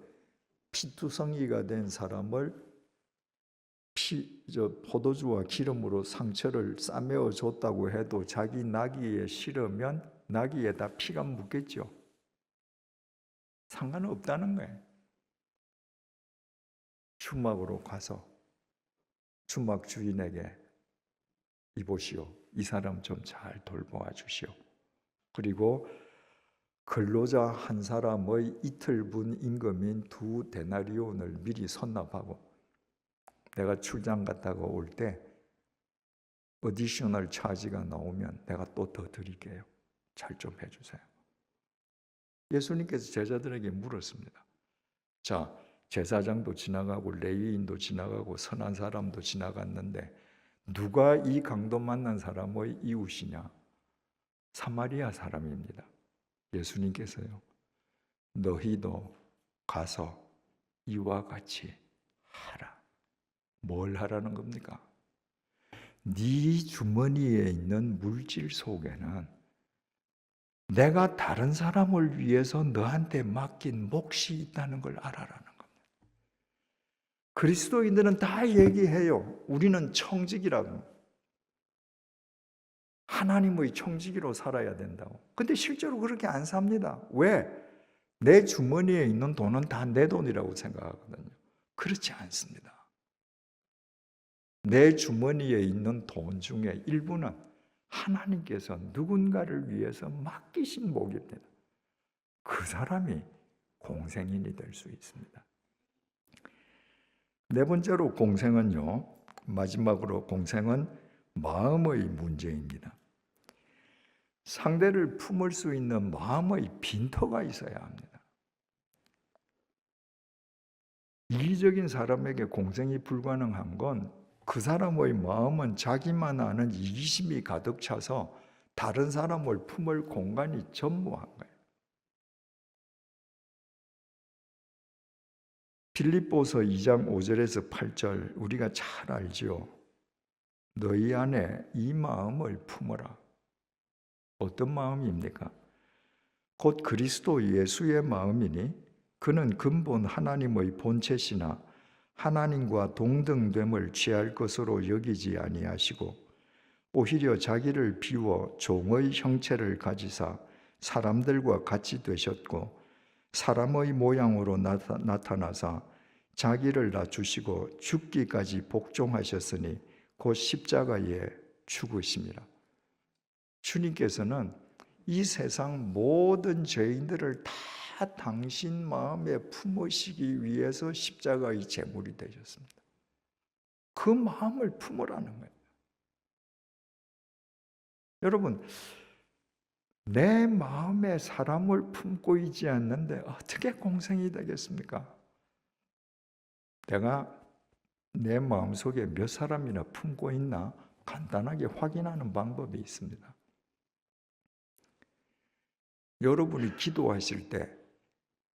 피투성이가 된 사람을 포도주와 기름으로 상처를 싸매어 줬다고 해도 자기 나귀에 실으면 나귀에다 피가 묻겠죠. 상관없다는 거예요. 주막으로 가서 주막 주인에게 이보시오, 이 사람 좀 잘 돌보아 주시오. 그리고 근로자 한 사람의 이틀분 임금인 2 데나리온을 미리 선납하고 내가 출장 갔다가 올 때 어디셔널 차지가 나오면 내가 또 더 드릴게요. 잘 좀 해주세요. 예수님께서 제자들에게 물었습니다. 자, 제사장도 지나가고 레위인도 지나가고 선한 사람도 지나갔는데 누가 이 강도 만난 사람의 이웃이냐? 사마리아 사람입니다. 예수님께서요, 너희도 가서 이와 같이 하라. 뭘 하라는 겁니까? 네 주머니에 있는 물질 속에는 내가 다른 사람을 위해서 너한테 맡긴 몫이 있다는 걸 알아라는 겁니다. 그리스도인들은 다 얘기해요. 우리는 청지기라고. 하나님의 청지기로 살아야 된다고. 근데 실제로 그렇게 안 삽니다. 왜? 내 주머니에 있는 돈은 다 내 돈이라고 생각하거든요. 그렇지 않습니다. 내 주머니에 있는 돈 중에 일부는 하나님께서 누군가를 위해서 맡기신 복입니다. 그 사람이 공생인이 될 수 있습니다. 네 번째로 공생은요, 마지막으로 공생은 마음의 문제입니다. 상대를 품을 수 있는 마음의 빈터가 있어야 합니다. 이기적인 사람에게 공생이 불가능한 건 그 사람의 마음은 자기만 아는 이기심이 가득 차서 다른 사람을 품을 공간이 전무한 거예요. 빌립보서 2장 5절에서 8절 우리가 잘 알죠. 너희 안에 이 마음을 품어라. 어떤 마음입니까? 곧 그리스도 예수의 마음이니 그는 근본 하나님의 본체시나 하나님과 동등됨을 취할 것으로 여기지 아니하시고 오히려 자기를 비워 종의 형체를 가지사 사람들과 같이 되셨고 사람의 모양으로 나타나사 자기를 낮추시고 죽기까지 복종하셨으니 곧 십자가에 죽으심이라. 주님께서는 이 세상 모든 죄인들을 다 당신 마음에 품으시기 위해서 십자가의 제물이 되셨습니다. 그 마음을 품으라는 거예요. 여러분, 내 마음에 사람을 품고 있지 않는데 어떻게 공생이 되겠습니까? 내가 내 마음속에 몇 사람이나 품고 있나 간단하게 확인하는 방법이 있습니다. 여러분이 기도하실 때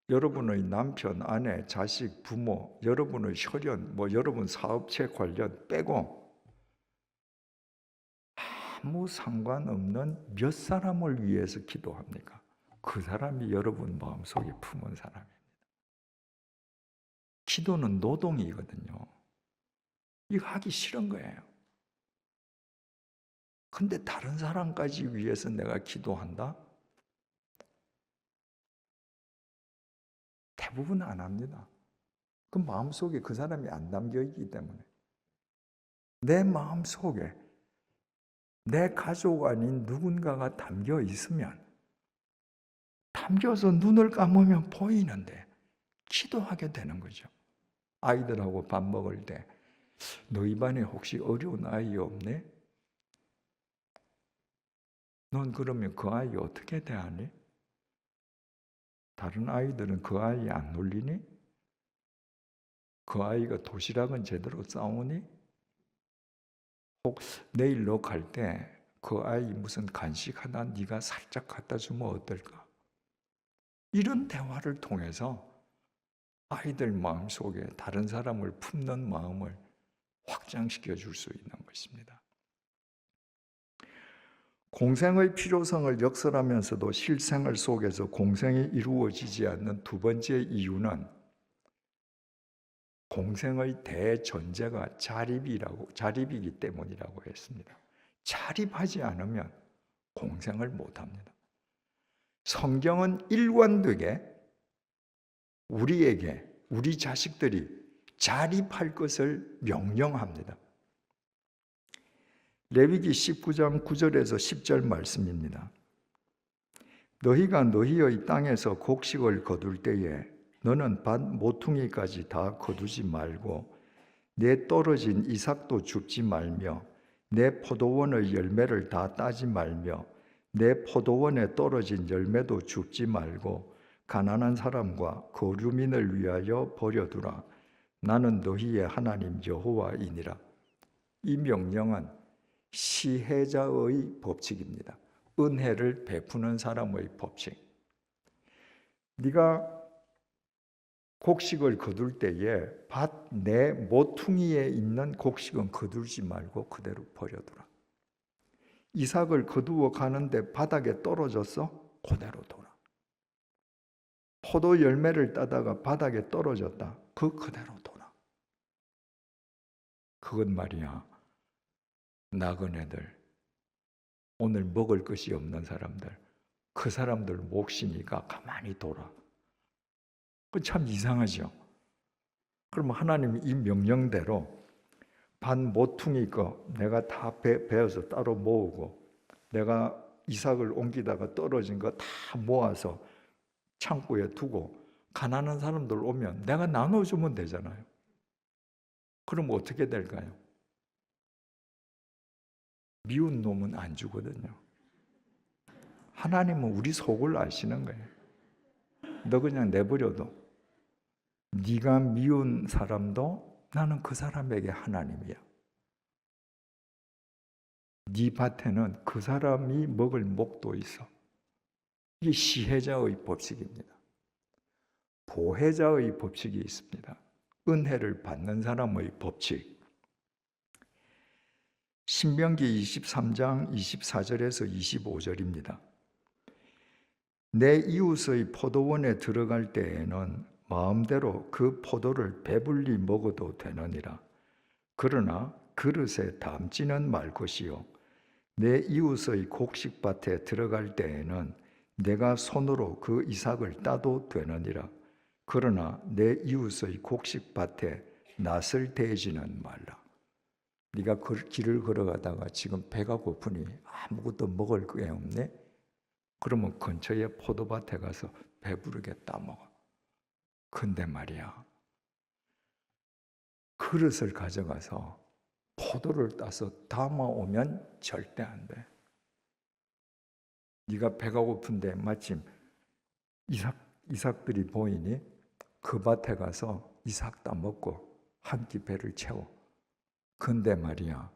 여러분의 남편, 아내, 자식, 부모, 여러분의 혈연, 여러분 사업체 관련 빼고 아무 상관없는 몇 사람을 위해서 기도합니까? 그 사람이 여러분 마음속에 품은 사람입니다. 기도는 노동이거든요. 이거 하기 싫은 거예요. 근데 다른 사람까지 위해서 내가 기도한다? 대부분 안 합니다. 그 마음속에 그 사람이 안 담겨 있기 때문에. 내 마음속에 내 가족 아닌 누군가가 담겨 있으면 담겨서 눈을 감으면 보이는데 기도하게 되는 거죠. 아이들하고 밥 먹을 때 너희 반에 혹시 어려운 아이 없네? 넌 그러면 그 아이 어떻게 대하니? 다른 아이들은 그 아이 안 놀리니? 그 아이가 도시락은 제대로 싸우니? 혹 내일 너 갈 때 그 아이 무슨 간식 하나 네가 살짝 갖다 주면 어떨까? 이런 대화를 통해서 아이들 마음속에 다른 사람을 품는 마음을 확장시켜 줄 수 있는 것입니다. 공생의 필요성을 역설하면서도 실생활 속에서 공생이 이루어지지 않는 두 번째 이유는 공생의 대전제가 자립이기 때문이라고 했습니다. 자립하지 않으면 공생을 못합니다. 성경은 일관되게 우리에게 우리 자식들이 자립할 것을 명령합니다. 레위기 19장 9절에서 10절 말씀입니다. 너희가 너희의 땅에서 곡식을 거둘 때에 너는 밭 모퉁이까지 다 거두지 말고 내 떨어진 이삭도 줍지 말며 내 포도원의 열매를 다 따지 말며 내 포도원에 떨어진 열매도 줍지 말고 가난한 사람과 거류민을 위하여 버려두라. 나는 너희의 하나님 여호와이니라. 이 명령은 시혜자의 법칙입니다. 은혜를 베푸는 사람의 법칙. 네가 곡식을 거둘 때에 밭 내 모퉁이에 있는 곡식은 거둘지 말고 그대로 버려두라. 이삭을 거두어 가는데 바닥에 떨어졌어? 그대로 둬라. 포도 열매를 따다가 바닥에 떨어졌다. 그대로 둬라. 그건 말이야, 나그네들, 오늘 먹을 것이 없는 사람들, 그 사람들 몫이니까 가만히 둬라. 그 참 이상하죠. 그럼 하나님이 이 명령대로 반 모퉁이 거 내가 다 베어서 따로 모으고, 내가 이삭을 옮기다가 떨어진 거 다 모아서 창고에 두고 가난한 사람들 오면 내가 나눠주면 되잖아요. 그럼 어떻게 될까요? 미운 놈은 안 주거든요. 하나님은 우리 속을 아시는 거예요. 너 그냥 내버려둬. 네가 미운 사람도 나는 그 사람에게 하나님이야. 네 밭에는 그 사람이 먹을 목도 있어. 이게 시혜자의 법칙입니다. 보혜자의 법칙이 있습니다. 은혜를 받는 사람의 법칙. 신명기 23장 24절에서 25절입니다. 내 이웃의 포도원에 들어갈 때에는 마음대로 그 포도를 배불리 먹어도 되느니라. 그러나 그릇에 담지는 말 것이요, 내 이웃의 곡식밭에 들어갈 때에는 내가 손으로 그 이삭을 따도 되느니라. 그러나 내 이웃의 곡식밭에 낯을 대지는 말라. 네가 길을 걸어가다가 지금 배가 고프니 아무것도 먹을 게 없네? 그러면 근처에 포도밭에 가서 배부르게 따먹어. 근데 말이야, 그릇을 가져가서 포도를 따서 담아오면 절대 안 돼. 네가 배가 고픈데 마침 이삭들이 보이니 그 밭에 가서 이삭 따먹고 한 끼 배를 채워. 근데 말이야,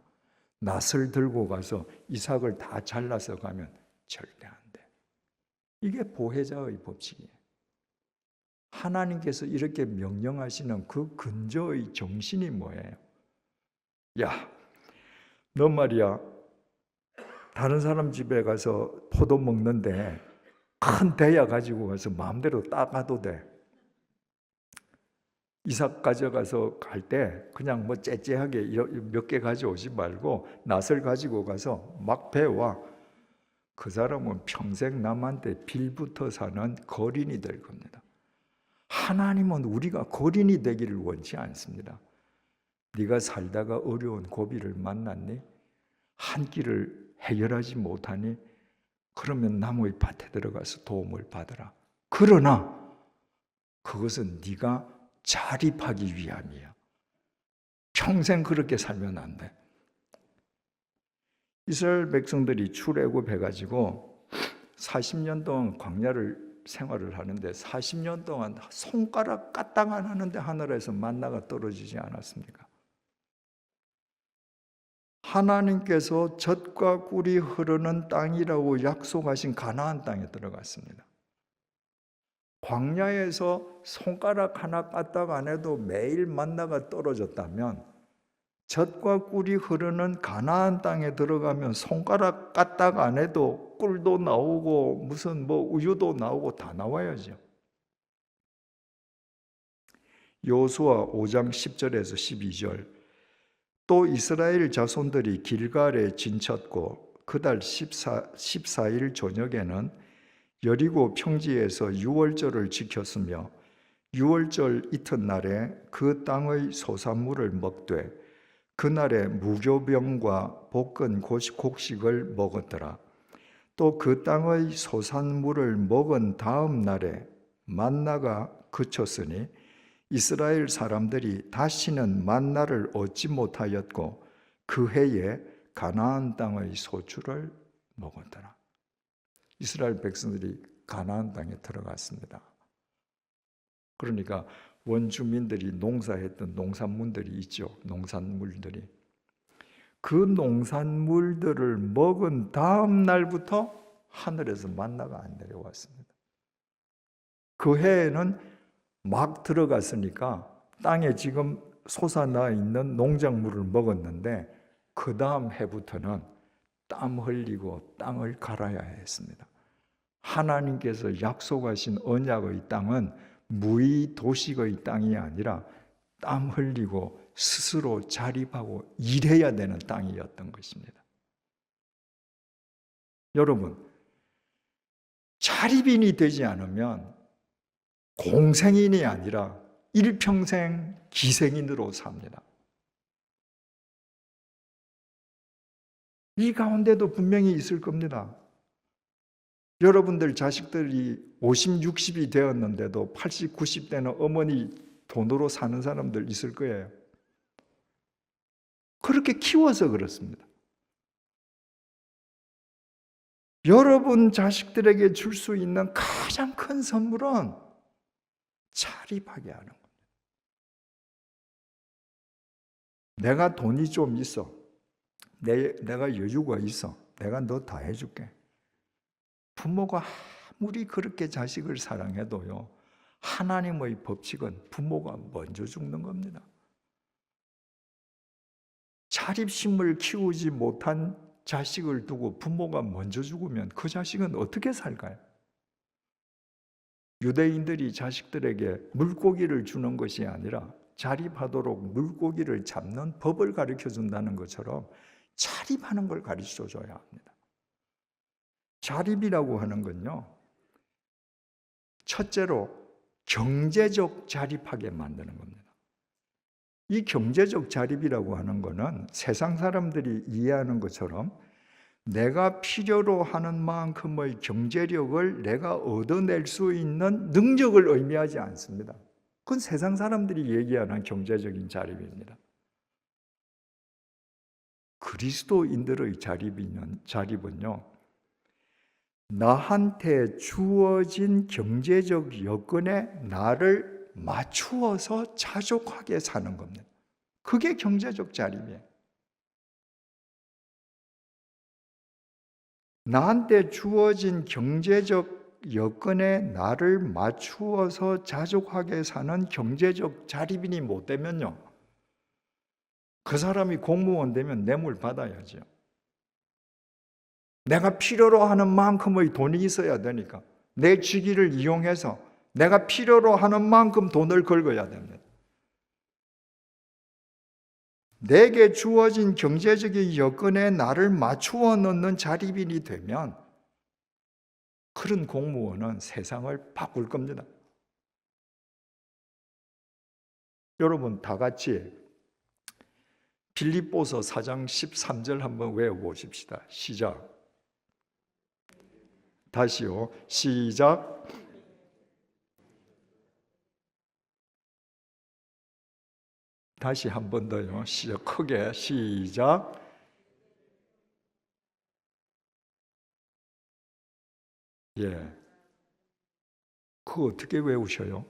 낫을 들고 가서 이삭을 다 잘라서 가면 절대 안 돼. 이게 보혜자의 법칙이에요. 하나님께서 이렇게 명령하시는 그 근저의 정신이 뭐예요? 야, 너 말이야, 다른 사람 집에 가서 포도 먹는데 큰 대야 가지고 가서 마음대로 따가도 돼. 이삭 가져가서 갈 때 그냥 뭐 째째하게 몇 개 가져오지 말고 낫을 가지고 가서 막 베와. 그 사람은 평생 남한테 빌붙어 사는 거린이 될 겁니다. 하나님은 우리가 거린이 되기를 원치 않습니다. 네가 살다가 어려운 고비를 만났니? 한 끼를 해결하지 못하니? 그러면 나무의 밭에 들어가서 도움을 받아라. 그러나 그것은 네가 자립하기 위함이야. 평생 그렇게 살면 안 돼. 이스라엘 백성들이 출애굽해가지고 40년 동안 광야를 생활을 하는데 40년 동안 손가락 까딱 안 하는데 하늘에서 만나가 떨어지지 않았습니까? 하나님께서 젖과 꿀이 흐르는 땅이라고 약속하신 가나안 땅에 들어갔습니다. 광야에서 손가락 하나 까딱 안 해도 매일 만나가 떨어졌다면 젖과 꿀이 흐르는 가나안 땅에 들어가면 손가락 까딱 안 해도 꿀도 나오고 무슨 뭐 우유도 나오고 다 나와야죠. 여호수아 5장 10절에서 12절. 또 이스라엘 자손들이 길갈에 진쳤고 그달 14일 저녁에는 여리고 평지에서 유월절을 지켰으며 유월절 이튿날에 그 땅의 소산물을 먹되 그날에 무교병과 볶은 곡식을 먹었더라. 또 그 땅의 소산물을 먹은 다음 날에 만나가 그쳤으니 이스라엘 사람들이 다시는 만나를 얻지 못하였고 그 해에 가나안 땅의 소출을 먹었더라. 이스라엘 백성들이 가나안 땅에 들어갔습니다. 그러니까 원주민들이 농사했던 농산물들이 있죠. 농산물들이. 그 농산물들을 먹은 다음 날부터 하늘에서 만나가 안 내려왔습니다. 그 해에는 막 들어갔으니까 땅에 지금 솟아나 있는 농작물을 먹었는데 그 다음 해부터는 땀 흘리고 땅을 갈아야 했습니다. 하나님께서 약속하신 언약의 땅은 무의 도식의 땅이 아니라 땀 흘리고 스스로 자립하고 일해야 되는 땅이었던 것입니다. 여러분, 자립인이 되지 않으면 공생인이 아니라 일평생 기생인으로 삽니다. 이 가운데도 분명히 있을 겁니다. 여러분들 자식들이 50, 60이 되었는데도 80, 90대는 어머니 돈으로 사는 사람들 있을 거예요. 그렇게 키워서 그렇습니다. 여러분 자식들에게 줄 수 있는 가장 큰 선물은 자립하게 하는 겁니다. 내가 돈이 좀 있어. 내가 여유가 있어. 내가 너 다 해줄게. 부모가 아무리 그렇게 자식을 사랑해도요, 하나님의 법칙은 부모가 먼저 죽는 겁니다. 자립심을 키우지 못한 자식을 두고 부모가 먼저 죽으면 그 자식은 어떻게 살까요? 유대인들이 자식들에게 물고기를 주는 것이 아니라 자립하도록 물고기를 잡는 법을 가르쳐 준다는 것처럼 자립하는 걸 가르쳐 줘야 합니다. 자립이라고 하는 건요, 첫째로 경제적 자립하게 만드는 겁니다. 이 경제적 자립이라고 하는 것은 세상 사람들이 이해하는 것처럼 내가 필요로 하는 만큼의 경제력을 내가 얻어낼 수 있는 능력을 의미하지 않습니다. 그건 세상 사람들이 얘기하는 경제적인 자립입니다. 그리스도인들의 자립은요, 나한테 주어진 경제적 여건에 나를 맞추어서 자족하게 사는 겁니다. 그게 경제적 자립이에요. 나한테 주어진 경제적 여건에 나를 맞추어서 자족하게 사는 경제적 자립인이 못 되면요, 그 사람이 공무원 되면 뇌물 받아야죠. 내가 필요로 하는 만큼의 돈이 있어야 되니까 내 직위를 이용해서 내가 필요로 하는 만큼 돈을 긁어야 됩니다. 내게 주어진 경제적인 여건에 나를 맞추어 놓는 자립인이 되면 그런 공무원은 세상을 바꿀 겁니다. 여러분 다 같이 빌립보서 4장 13절 한번 외워보십시다. 시작. 다시요. 시작. 다시 한 번 더요. 시작. 크게 시작. 예. 그거 어떻게 외우셔요?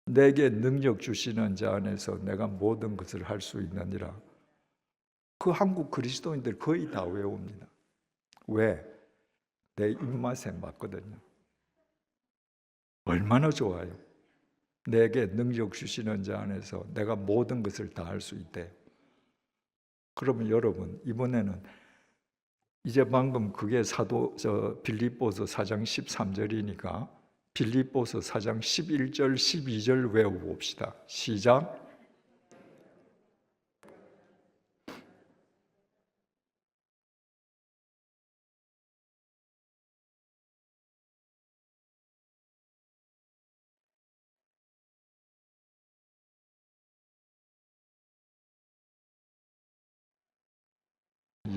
내게 능력 주시는 자 안에서 내가 모든 것을 할 수 있느니라. 그 한국 그리스도인들 거의 다 외웁니다. 왜? 내 입맛에 맞거든요. 얼마나 좋아요. 내게 능력 주시는 자 안에서 내가 모든 것을 다 할 수 있대. 그러면 여러분 이번에는 이제 방금 그게 빌립보서 4장 13절이니까 빌립보서 4장 11절 12절 외워봅시다. 시작.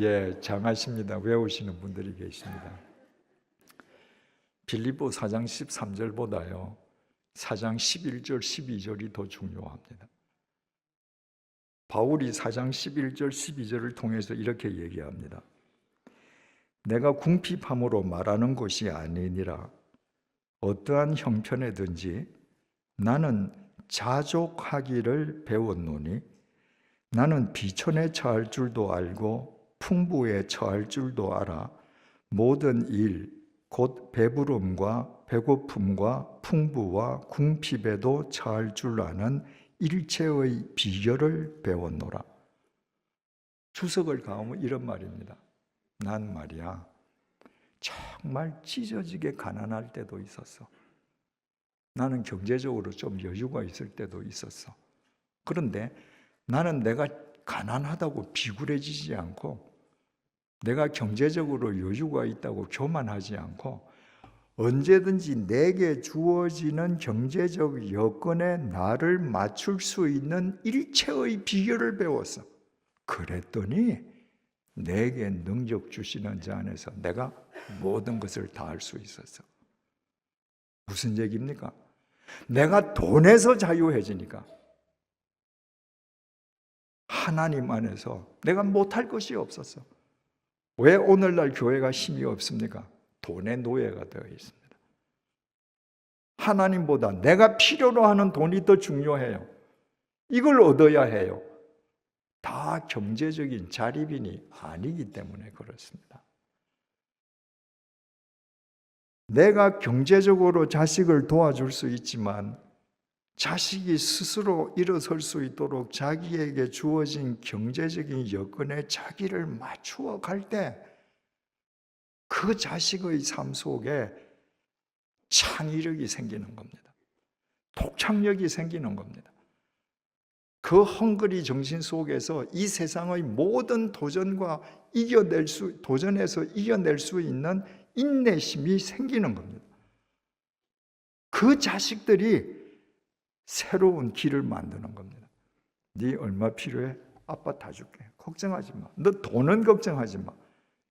예, 장하십니다. 외우시는 분들이 계십니다. 빌립보 4장 13절보다요 4장 11절 12절이 더 중요합니다. 바울이 4장 11절 12절을 통해서 이렇게 얘기합니다. 내가 궁핍함으로 말하는 것이 아니니라. 어떠한 형편에든지 나는 자족하기를 배웠노니 나는 비천에 처할 줄도 알고 풍부에 처할 줄도 알아 모든 일 곧 배부름과 배고픔과 풍부와 궁핍에도 처할 줄 아는 일체의 비결을 배웠노라. 주석을 가하면 이런 말입니다. 난 말이야 정말 찢어지게 가난할 때도 있었어. 나는 경제적으로 좀 여유가 있을 때도 있었어. 그런데 나는 내가 가난하다고 비굴해지지 않고 내가 경제적으로 여유가 있다고 교만하지 않고 언제든지 내게 주어지는 경제적 여건에 나를 맞출 수 있는 일체의 비결을 배웠어. 그랬더니 내게 능력 주시는 자 안에서 내가 모든 것을 다 할 수 있었어. 무슨 얘기입니까? 내가 돈에서 자유해지니까 하나님 안에서 내가 못할 것이 없었어. 왜 오늘날 교회가 힘이 없습니까? 돈의 노예가 되어 있습니다. 하나님보다 내가 필요로 하는 돈이 더 중요해요. 이걸 얻어야 해요. 다 경제적인 자립인이 아니기 때문에 그렇습니다. 내가 경제적으로 자식을 도와줄 수 있지만 자식이 스스로 일어설 수 있도록 자기에게 주어진 경제적인 여건에 자기를 맞추어 갈 때 그 자식의 삶 속에 창의력이 생기는 겁니다. 독창력이 생기는 겁니다. 그 헝그리 정신 속에서 이 세상의 모든 도전에서 이겨낼 수 있는 인내심이 생기는 겁니다. 그 자식들이 새로운 길을 만드는 겁니다. 네 얼마 필요해? 아빠 다 줄게. 걱정하지 마. 너 돈은 걱정하지 마.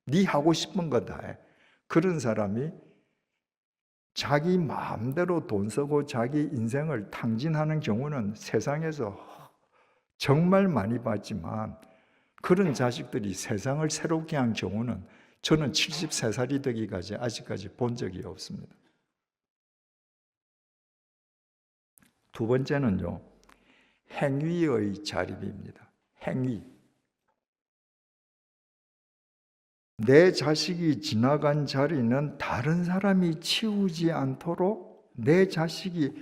네 하고 싶은 거 다 해. 그런 사람이 자기 마음대로 돈 쓰고 자기 인생을 탕진하는 경우는 세상에서 정말 많이 봤지만 그런 자식들이 세상을 새롭게 한 경우는 저는 73살이 되기까지 아직까지 본 적이 없습니다. 두 번째는요, 행위의 자립입니다. 행위. 내 자식이 지나간 자리는 다른 사람이 치우지 않도록 내 자식이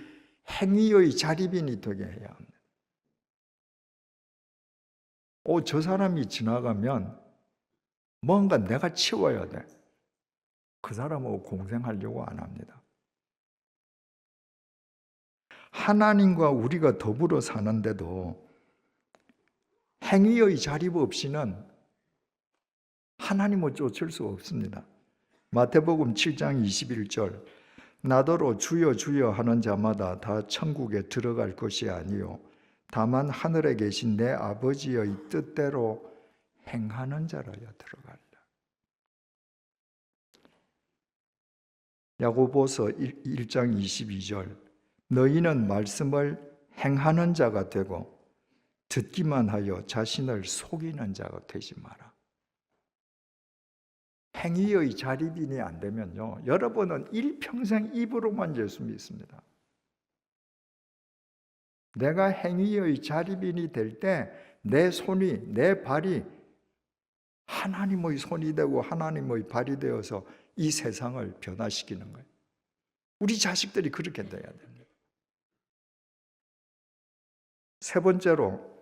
행위의 자립인이 되게 해야 합니다. 저 사람이 지나가면 뭔가 내가 치워야 돼. 그 사람하고 공생하려고 안 합니다. 하나님과 우리가 더불어 사는데도 행위의 자립 없이는 하나님을 쫓을 수 없습니다. 마태복음 7장 21절 나더러 주여 주여 하는 자마다 다 천국에 들어갈 것이 아니요 다만 하늘에 계신 내 아버지의 뜻대로 행하는 자라야 들어가리라. 야고보서 1장 22절 너희는 말씀을 행하는 자가 되고 듣기만 하여 자신을 속이는 자가 되지 마라. 행위의 자립인이 안 되면요, 여러분은 일평생 입으로만 예수 믿습니다. 내가 행위의 자립인이 될 때 내 손이, 내 발이 하나님의 손이 되고 하나님의 발이 되어서 이 세상을 변화시키는 거예요. 우리 자식들이 그렇게 돼야 됩니다. 세 번째로,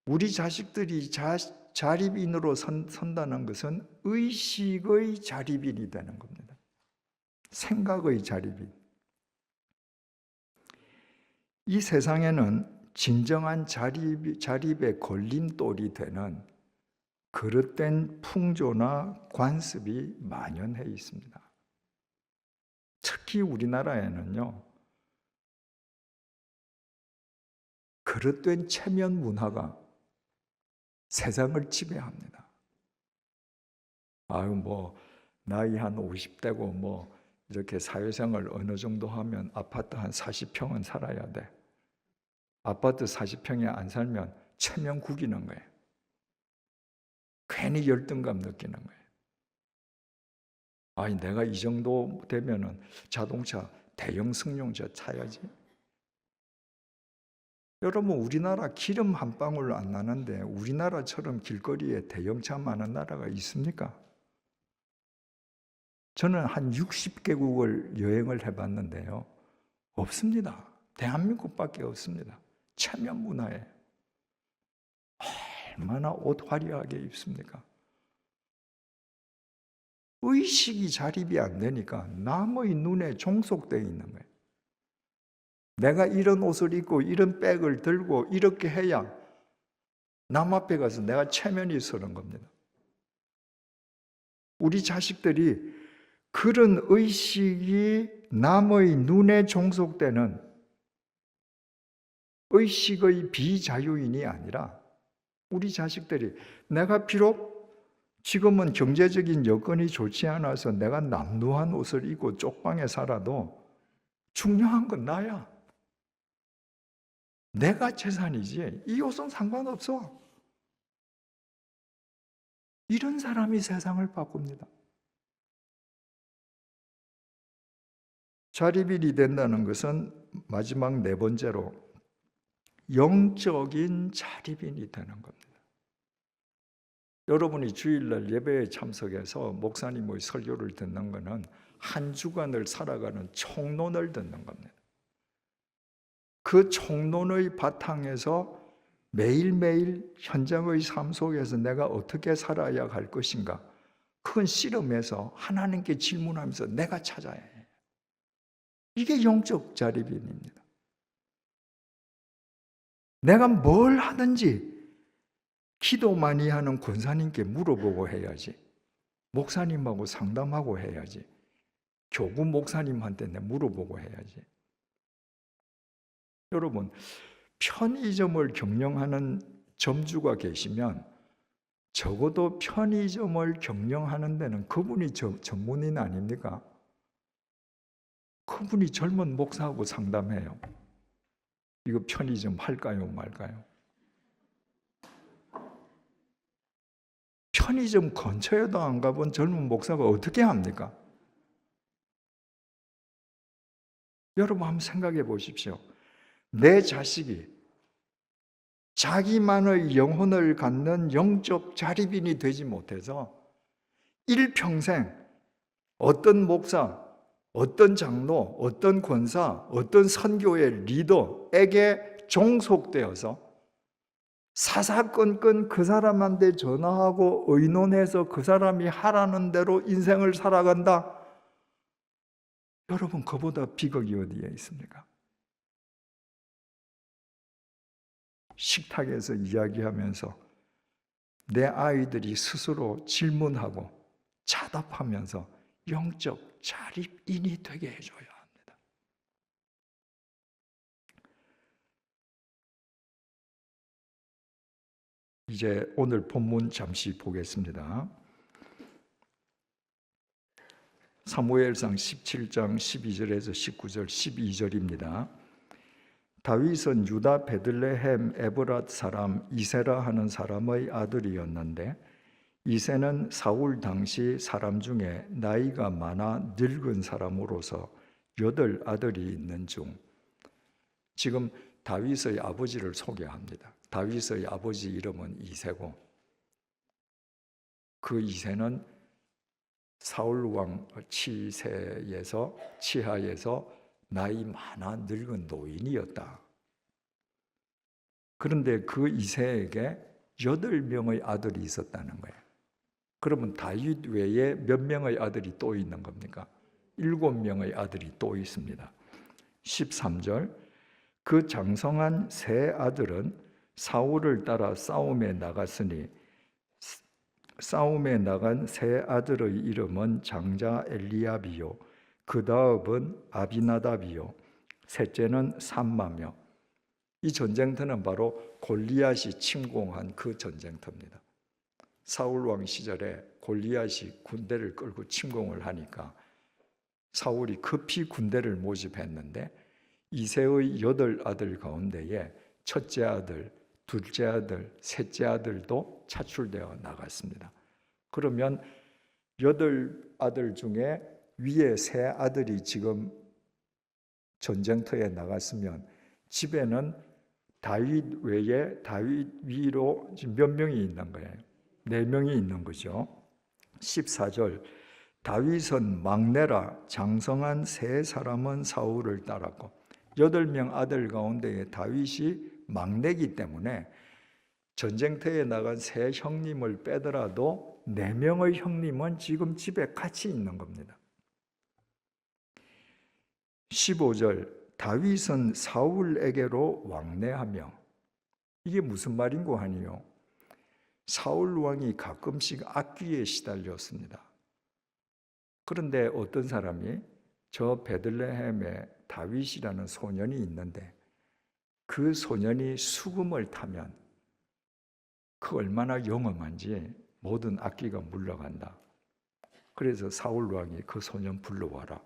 우리 자식들이 자립인으로 선다는 것은 의식의 자립인이 되는 겁니다. 생각의 자립인. 이 세상에는 진정한 자립의 걸림돌이 되는 그릇된 풍조나 관습이 만연해 있습니다. 특히 우리나라에는요, 그릇된 체면 문화가 세상을 지배합니다. 나이 한 50대고 이렇게 사회생활 어느 정도 하면 아파트 한 40평은 살아야 돼. 아파트 40평에 안 살면 체면 구기는 거예요. 괜히 열등감 느끼는 거예요. 아니 내가 이 정도 되면은 자동차 대형 승용차 타야지. 여러분 우리나라 기름 한 방울 안 나는데 우리나라처럼 길거리에 대형차 많은 나라가 있습니까? 저는 한 60개국을 여행을 해봤는데요. 없습니다. 대한민국밖에 없습니다. 체면 문화에 얼마나 옷 화려하게 입습니까? 의식이 자립이 안 되니까 남의 눈에 종속되어 있는 거예요. 내가 이런 옷을 입고 이런 백을 들고 이렇게 해야 남 앞에 가서 내가 체면이 서는 겁니다. 우리 자식들이 그런 의식이 남의 눈에 종속되는 의식의 비자유인이 아니라 우리 자식들이 내가 비록 지금은 경제적인 여건이 좋지 않아서 내가 남루한 옷을 입고 쪽방에 살아도 중요한 건 나야. 내가 재산이지 이 옷은 상관없어. 이런 사람이 세상을 바꿉니다. 자립인이 된다는 것은 마지막 네 번째로 영적인 자립인이 되는 겁니다. 여러분이 주일날 예배에 참석해서 목사님의 설교를 듣는 것은 한 주간을 살아가는 총론을 듣는 겁니다. 그 총론의 바탕에서 매일매일 현장의 삶 속에서 내가 어떻게 살아야 할 것인가, 그건 씨름해서 하나님께 질문하면서 내가 찾아야 해요. 이게 영적 자립인입니다. 내가 뭘 하든지 기도 많이 하는 권사님께 물어보고 해야지. 목사님하고 상담하고 해야지. 교구 목사님한테 물어보고 해야지. 여러분, 편의점을 경영하는 점주가 계시면 적어도 편의점을 경영하는 데는 그분이 전문인 아닙니까? 그분이 젊은 목사하고 상담해요. 이거 편의점 할까요, 말까요? 편의점 근처에도 안 가본 젊은 목사가 어떻게 합니까? 여러분 한번 생각해 보십시오. 내 자식이 자기만의 영혼을 갖는 영적 자립인이 되지 못해서 일평생 어떤 목사, 어떤 장로, 어떤 권사, 어떤 선교의 리더에게 종속되어서 사사건건 그 사람한테 전화하고 의논해서 그 사람이 하라는 대로 인생을 살아간다. 여러분, 그보다 비극이 어디에 있습니까? 식탁에서 이야기하면서 내 아이들이 스스로 질문하고 자답하면서 영적 자립인이 되게 해줘야 합니다. 이제 오늘 본문 잠시 보겠습니다. 사무엘상 17장 12절에서 19절 12절입니다. 다윗은 유다 베들레헴 에브랏 사람 이세라 하는 사람의 아들이었는데 이세는 사울 당시 사람 중에 나이가 많아 늙은 사람으로서 8 아들이 있는 중, 지금 다윗의 아버지를 소개합니다. 다윗의 아버지 이름은 이세고, 그 이세는 사울 왕 치하에서 나이 많아 늙은 노인이었다. 그런데 그 이세에게 8명의 아들이 있었다는 거예요. 그러면 다윗 외에 몇 명의 아들이 또 있는 겁니까? 7명의 아들이 또 있습니다. 13절, 그 장성한 세 아들은 사울을 따라 싸움에 나갔으니 싸움에 나간 세 아들의 이름은 장자 엘리압이요, 그 다음은 아비나답이요, 셋째는 삼마며. 이 전쟁터는 바로 골리앗이 침공한 그 전쟁터입니다. 사울 왕 시절에 골리앗이 군대를 끌고 침공을 하니까 사울이 급히 군대를 모집했는데 이세의 8 아들 가운데에 첫째 아들, 둘째 아들, 셋째 아들도 차출되어 나갔습니다. 그러면 8 아들 중에 위에 3 아들이 지금 전쟁터에 나갔으면 집에는 다윗 외에 다윗 위로 지금 몇 명이 있는 거예요? 4명이 있는 거죠. 14절 다윗은 막내라 장성한 3 사람은 사울을 따랐고 8명 아들 가운데 다윗이 막내이기 때문에 전쟁터에 나간 3 형님을 빼더라도 4명의 형님은 지금 집에 같이 있는 겁니다. 15절 다윗은 사울에게로 왕래하며 이게 무슨 말인고 하니요? 사울 왕이 가끔씩 악귀에 시달렸습니다. 그런데 어떤 사람이 저 베들레헴에 다윗이라는 소년이 있는데 그 소년이 수금을 타면 그 얼마나 영험한지 모든 악귀가 물러간다. 그래서 사울 왕이 그 소년 불러와라.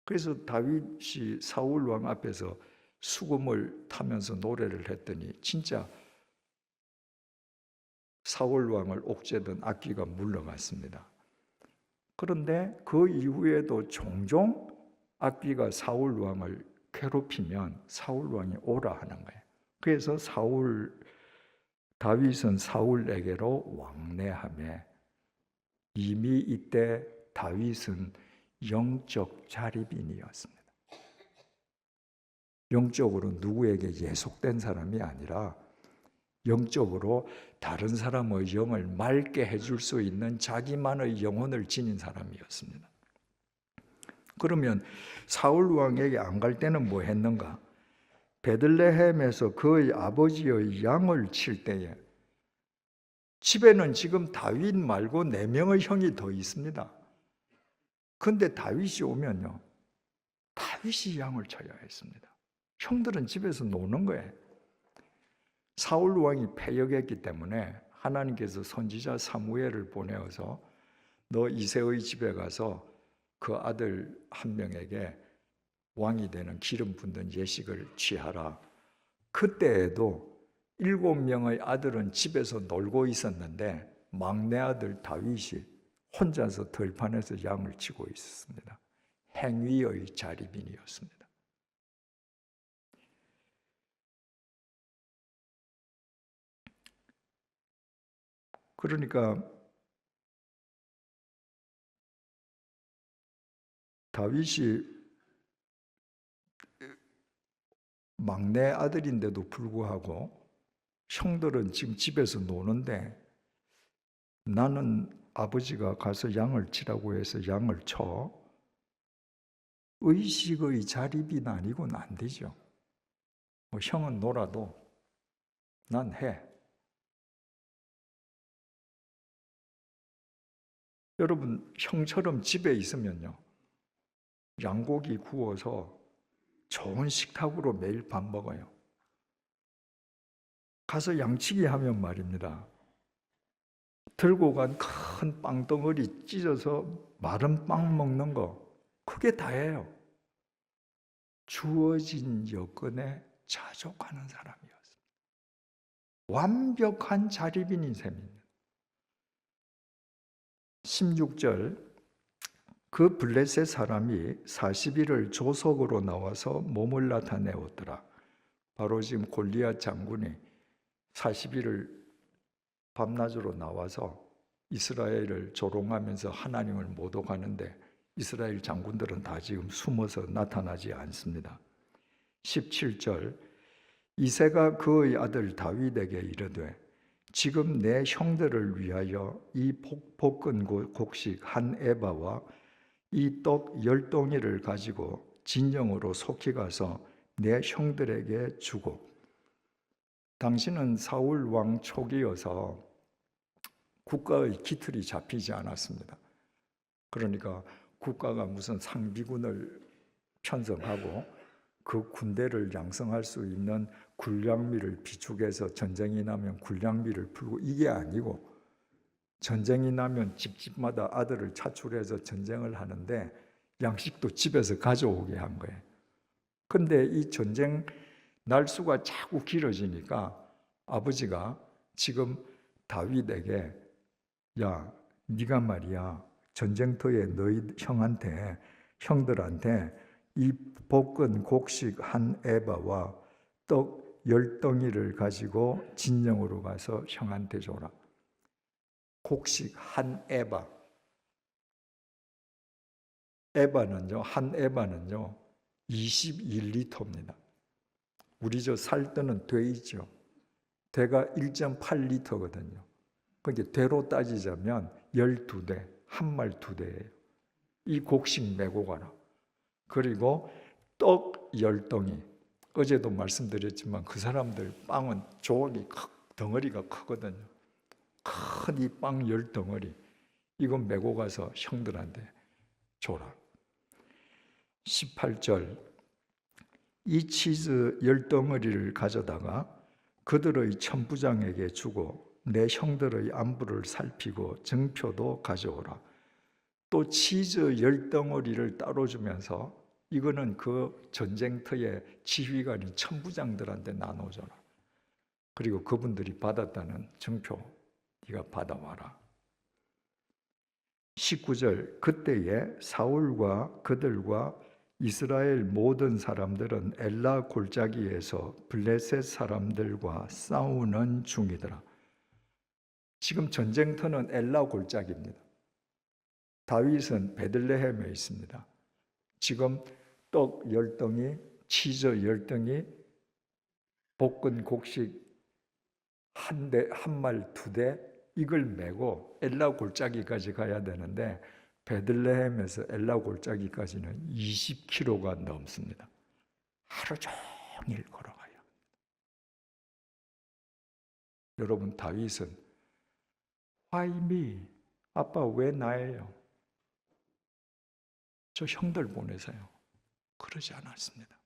그래서 다윗이 사울 왕 앞에서 수금을 타면서 노래를 했더니 진짜 사울 왕을 옥죄던 악귀가 물러갔습니다. 그런데 그 이후에도 종종 악귀가 사울 왕을 괴롭히면 사울 왕이 오라 하는 거예요. 그래서 다윗은 사울에게로 왕래하며 이미 이때 다윗은 영적 자립인이었습니다. 영적으로 누구에게 예속된 사람이 아니라 영적으로 다른 사람의 영을 맑게 해줄 수 있는 자기만의 영혼을 지닌 사람이었습니다. 그러면 사울 왕에게 안 갈 때는 뭐 했는가? 베들레헴에서 그의 아버지의 양을 칠 때에 집에는 지금 다윗 말고 4명의 형이 더 있습니다. 근데 다윗이 오면요, 다윗이 양을 쳐야 했습니다. 형들은 집에서 노는 거예요. 사울 왕이 패역했기 때문에 하나님께서 선지자 사무엘을 보내어서 너 이새의 집에 가서 그 아들 한 명에게 왕이 되는 기름 붓는 예식을 취하라. 그때에도 7명의 아들은 집에서 놀고 있었는데 막내 아들 다윗이 혼자서 들판에서 양을 치고 있었습니다. 행위의 자립인이었습니다. 그러니까 다윗이 막내 아들인데도 불구하고 형들은 지금 집에서 노는데 나는 아버지가 가서 양을 치라고 해서 양을 쳐. 의식의 자립이 아니고는 안 되죠. 뭐 형은 놀아도 난 해. 여러분 형처럼 집에 있으면요, 양고기 구워서 좋은 식탁으로 매일 밥 먹어요. 가서 양치기 하면 말입니다, 들고 간 큰 빵덩어리 찢어서 마른 빵 먹는 거, 그게 다예요. 주어진 여건에 자족하는 사람이었어요. 완벽한 자립인인 셈입니다. 16절 그 블레셋 사람이 40일을 조석으로 나와서 몸을 나타내었더라. 바로 지금 골리앗 장군이 40일을 밤낮으로 나와서 이스라엘을 조롱하면서 하나님을 모독하는데 이스라엘 장군들은 다 지금 숨어서 나타나지 않습니다. 17절 이새가 그의 아들 다윗에게 이르되 지금 내 형들을 위하여 이 볶은 곡식 한 에바와 이 떡 10덩이를 가지고 진영으로 속히 가서 내 형들에게 주고. 당시는 사울 왕 초기여서 국가의 기틀이 잡히지 않았습니다. 그러니까 국가가 무슨 상비군을 편성하고 그 군대를 양성할 수 있는 군량미를 비축해서 전쟁이 나면 군량미를 풀고 이게 아니고, 전쟁이 나면 집집마다 아들을 차출해서 전쟁을 하는데 양식도 집에서 가져오게 한 거예요. 근데 이 전쟁 날수가 자꾸 길어지니까 아버지가 지금 다윗에게 야, 네가 말이야 전쟁터에 너희 형들한테 이 볶은 곡식 한 에바와 떡 10덩이를 가지고 진영으로 가서 형한테 줘라. 곡식 한 에바. 한 에바는요 21리터입니다. 우리 저 살 뜨는 되이죠. 되가 1.8리터거든요. 그게 되로 따지자면 12대, 한 말 2대예요. 이 곡식 메고 가라. 그리고 떡 10덩이. 어제도 말씀드렸지만 그 사람들 빵은 조각이 덩어리가 크거든요. 큰 이 빵 10덩어리. 이거 메고 가서 형들한테 줘라. 18절. 이 치즈 10덩어리를 가져다가 그들의 천부장에게 주고 내 형들의 안부를 살피고 증표도 가져오라. 또 치즈 10덩어리를 따로 주면서 이거는 그 전쟁터의 지휘관인 천부장들한테 나눠줘라. 그리고 그분들이 받았다는 증표 네가 받아와라. 19절. 그때에 사울과 그들과 이스라엘 모든 사람들은 엘라 골짜기에서 블레셋 사람들과 싸우는 중이더라. 지금 전쟁터는 엘라 골짜기입니다. 다윗은 베들레헴에 있습니다. 지금 떡 10덩이, 치즈 10덩이, 볶은 곡식 한 말 2대 이걸 메고 엘라 골짜기까지 가야 되는데 베들레헴에서 엘라 골짜기까지는 20km가 넘습니다. 하루 종일 걸어가요. 여러분, 다윗은 Why me? 아빠 왜 나예요? 저 형들 보내세요. 그러지 않았습니다.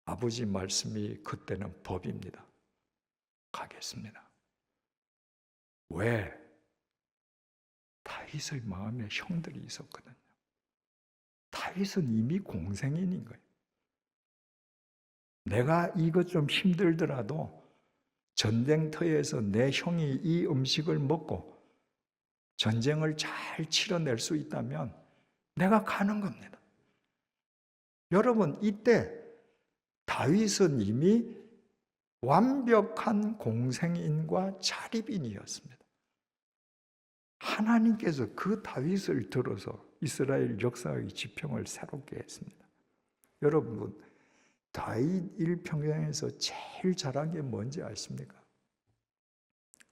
아버지 말씀이 그때는 법입니다. 가겠습니다. 왜? 다윗의 마음에 형들이 있었거든요. 다윗은 이미 공생인인 거예요. 내가 이것 좀 힘들더라도 전쟁터에서 내 형이 이 음식을 먹고 전쟁을 잘 치러낼 수 있다면 내가 가는 겁니다. 여러분, 이때 다윗은 이미 완벽한 공생인과 자립인이었습니다. 하나님께서 그 다윗을 들어서 이스라엘 역사의 지평을 새롭게 했습니다. 여러분, 다윗 일평생에서 제일 잘한 게 뭔지 아십니까?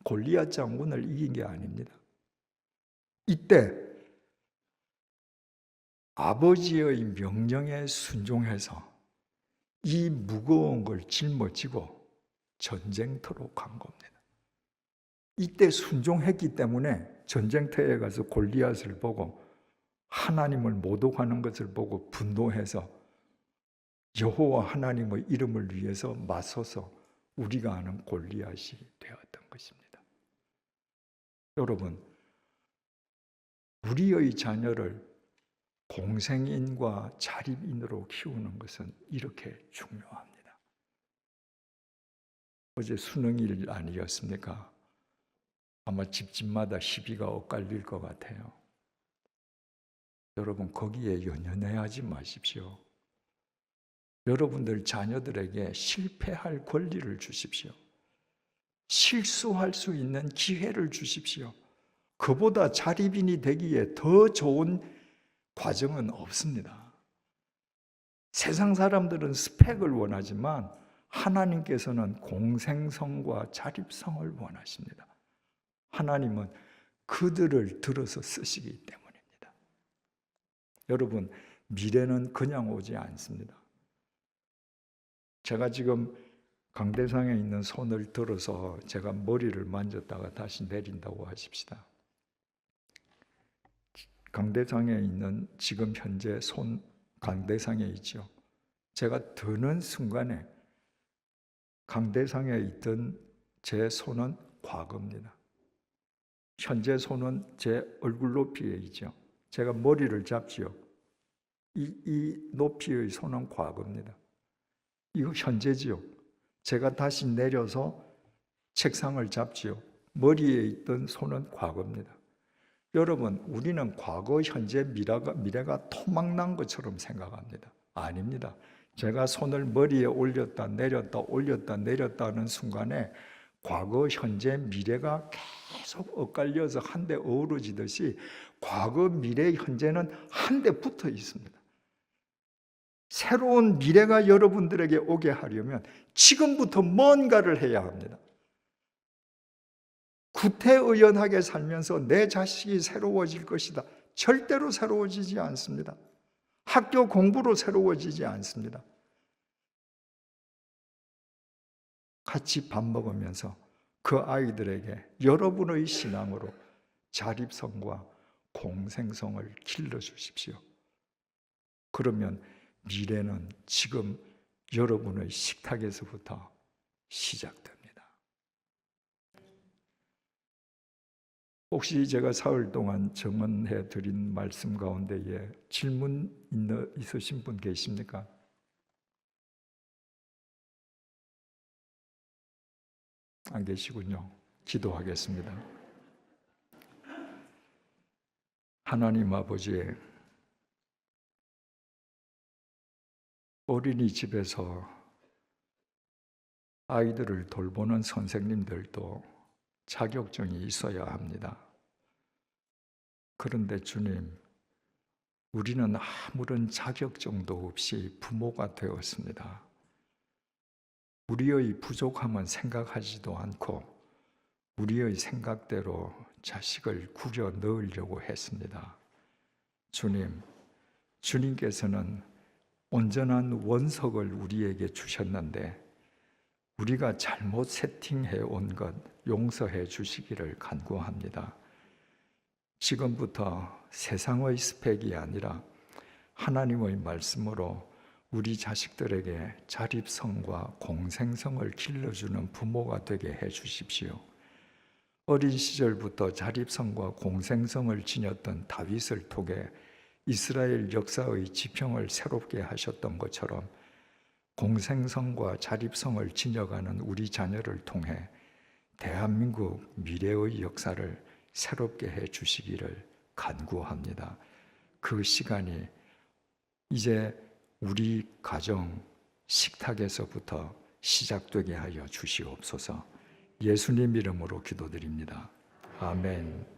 골리앗 장군을 이긴 게 아닙니다. 이때 아버지의 명령에 순종해서 이 무거운 걸 짊어지고 전쟁터로 간 겁니다. 이때 순종했기 때문에 전쟁터에 가서 골리앗을 보고 하나님을 모독하는 것을 보고 분노해서 여호와 하나님의 이름을 위해서 맞서서 우리가 아는 골리앗이 되었던 것입니다. 여러분, 우리의 자녀를 공생인과 자립인으로 키우는 것은 이렇게 중요합니다. 어제 수능일 아니었습니까? 아마 집집마다 시비가 엇갈릴 것 같아요. 여러분, 거기에 연연해하지 마십시오. 여러분들 자녀들에게 실패할 권리를 주십시오. 실수할 수 있는 기회를 주십시오. 그보다 자립인이 되기에 더 좋은 과정은 없습니다. 세상 사람들은 스펙을 원하지만 하나님께서는 공생성과 자립성을 원하십니다. 하나님은 그들을 들어서 쓰시기 때문입니다. 여러분, 미래는 그냥 오지 않습니다. 제가 지금 강대상에 있는 손을 들어서 제가 머리를 만졌다가 다시 내린다고 하십시다. 강대상에 있는 지금 현재 손 강대상에 있죠. 제가 드는 순간에 강대상에 있던 제 손은 과거입니다. 현재 손은 제 얼굴 높이에 있죠. 제가 머리를 잡지요. 이 높이의 손은 과거입니다. 이거 현재지요. 제가 다시 내려서 책상을 잡지요. 머리에 있던 손은 과거입니다. 여러분, 우리는 과거, 현재, 미래가 토막난 것처럼 생각합니다. 아닙니다. 제가 손을 머리에 올렸다 내렸다 올렸다 내렸다 하는 순간에 과거, 현재, 미래가 계속 엇갈려서 한데 어우러지듯이 과거, 미래, 현재는 한데 붙어 있습니다. 새로운 미래가 여러분들에게 오게 하려면 지금부터 뭔가를 해야 합니다. 구태의연하게 살면서 내 자식이 새로워질 것이다. 절대로 새로워지지 않습니다. 학교 공부로 새로워지지 않습니다. 같이 밥 먹으면서 그 아이들에게 여러분의 신앙으로 자립성과 공생성을 길러주십시오. 그러면 미래는 지금 여러분의 식탁에서부터 시작됩니다. 혹시 제가 사흘 동안 정언해 드린 말씀 가운데에 질문 있으신 분 계십니까? 안 계시군요. 기도하겠습니다. 하나님 아버지, 어린이집에서 아이들을 돌보는 선생님들도 자격증이 있어야 합니다. 그런데 주님, 우리는 아무런 자격증도 없이 부모가 되었습니다. 우리의 부족함은 생각하지도 않고 우리의 생각대로 자식을 구겨 넣으려고 했습니다. 주님, 주님께서는 온전한 원석을 우리에게 주셨는데 우리가 잘못 세팅해 온 것 용서해 주시기를 간구합니다. 지금부터 세상의 스펙이 아니라 하나님의 말씀으로 우리 자식들에게 자립성과 공생성을 길러주는 부모가 되게 해 주십시오. 어린 시절부터 자립성과 공생성을 지녔던 다윗을 통해 이스라엘 역사의 지평을 새롭게 하셨던 것처럼 공생성과 자립성을 지녀가는 우리 자녀를 통해 대한민국 미래의 역사를 새롭게 해 주시기를 간구합니다. 그 시간이 이제 우리 가정 식탁에서부터 시작되게 하여 주시옵소서. 예수님 이름으로 기도드립니다. 아멘.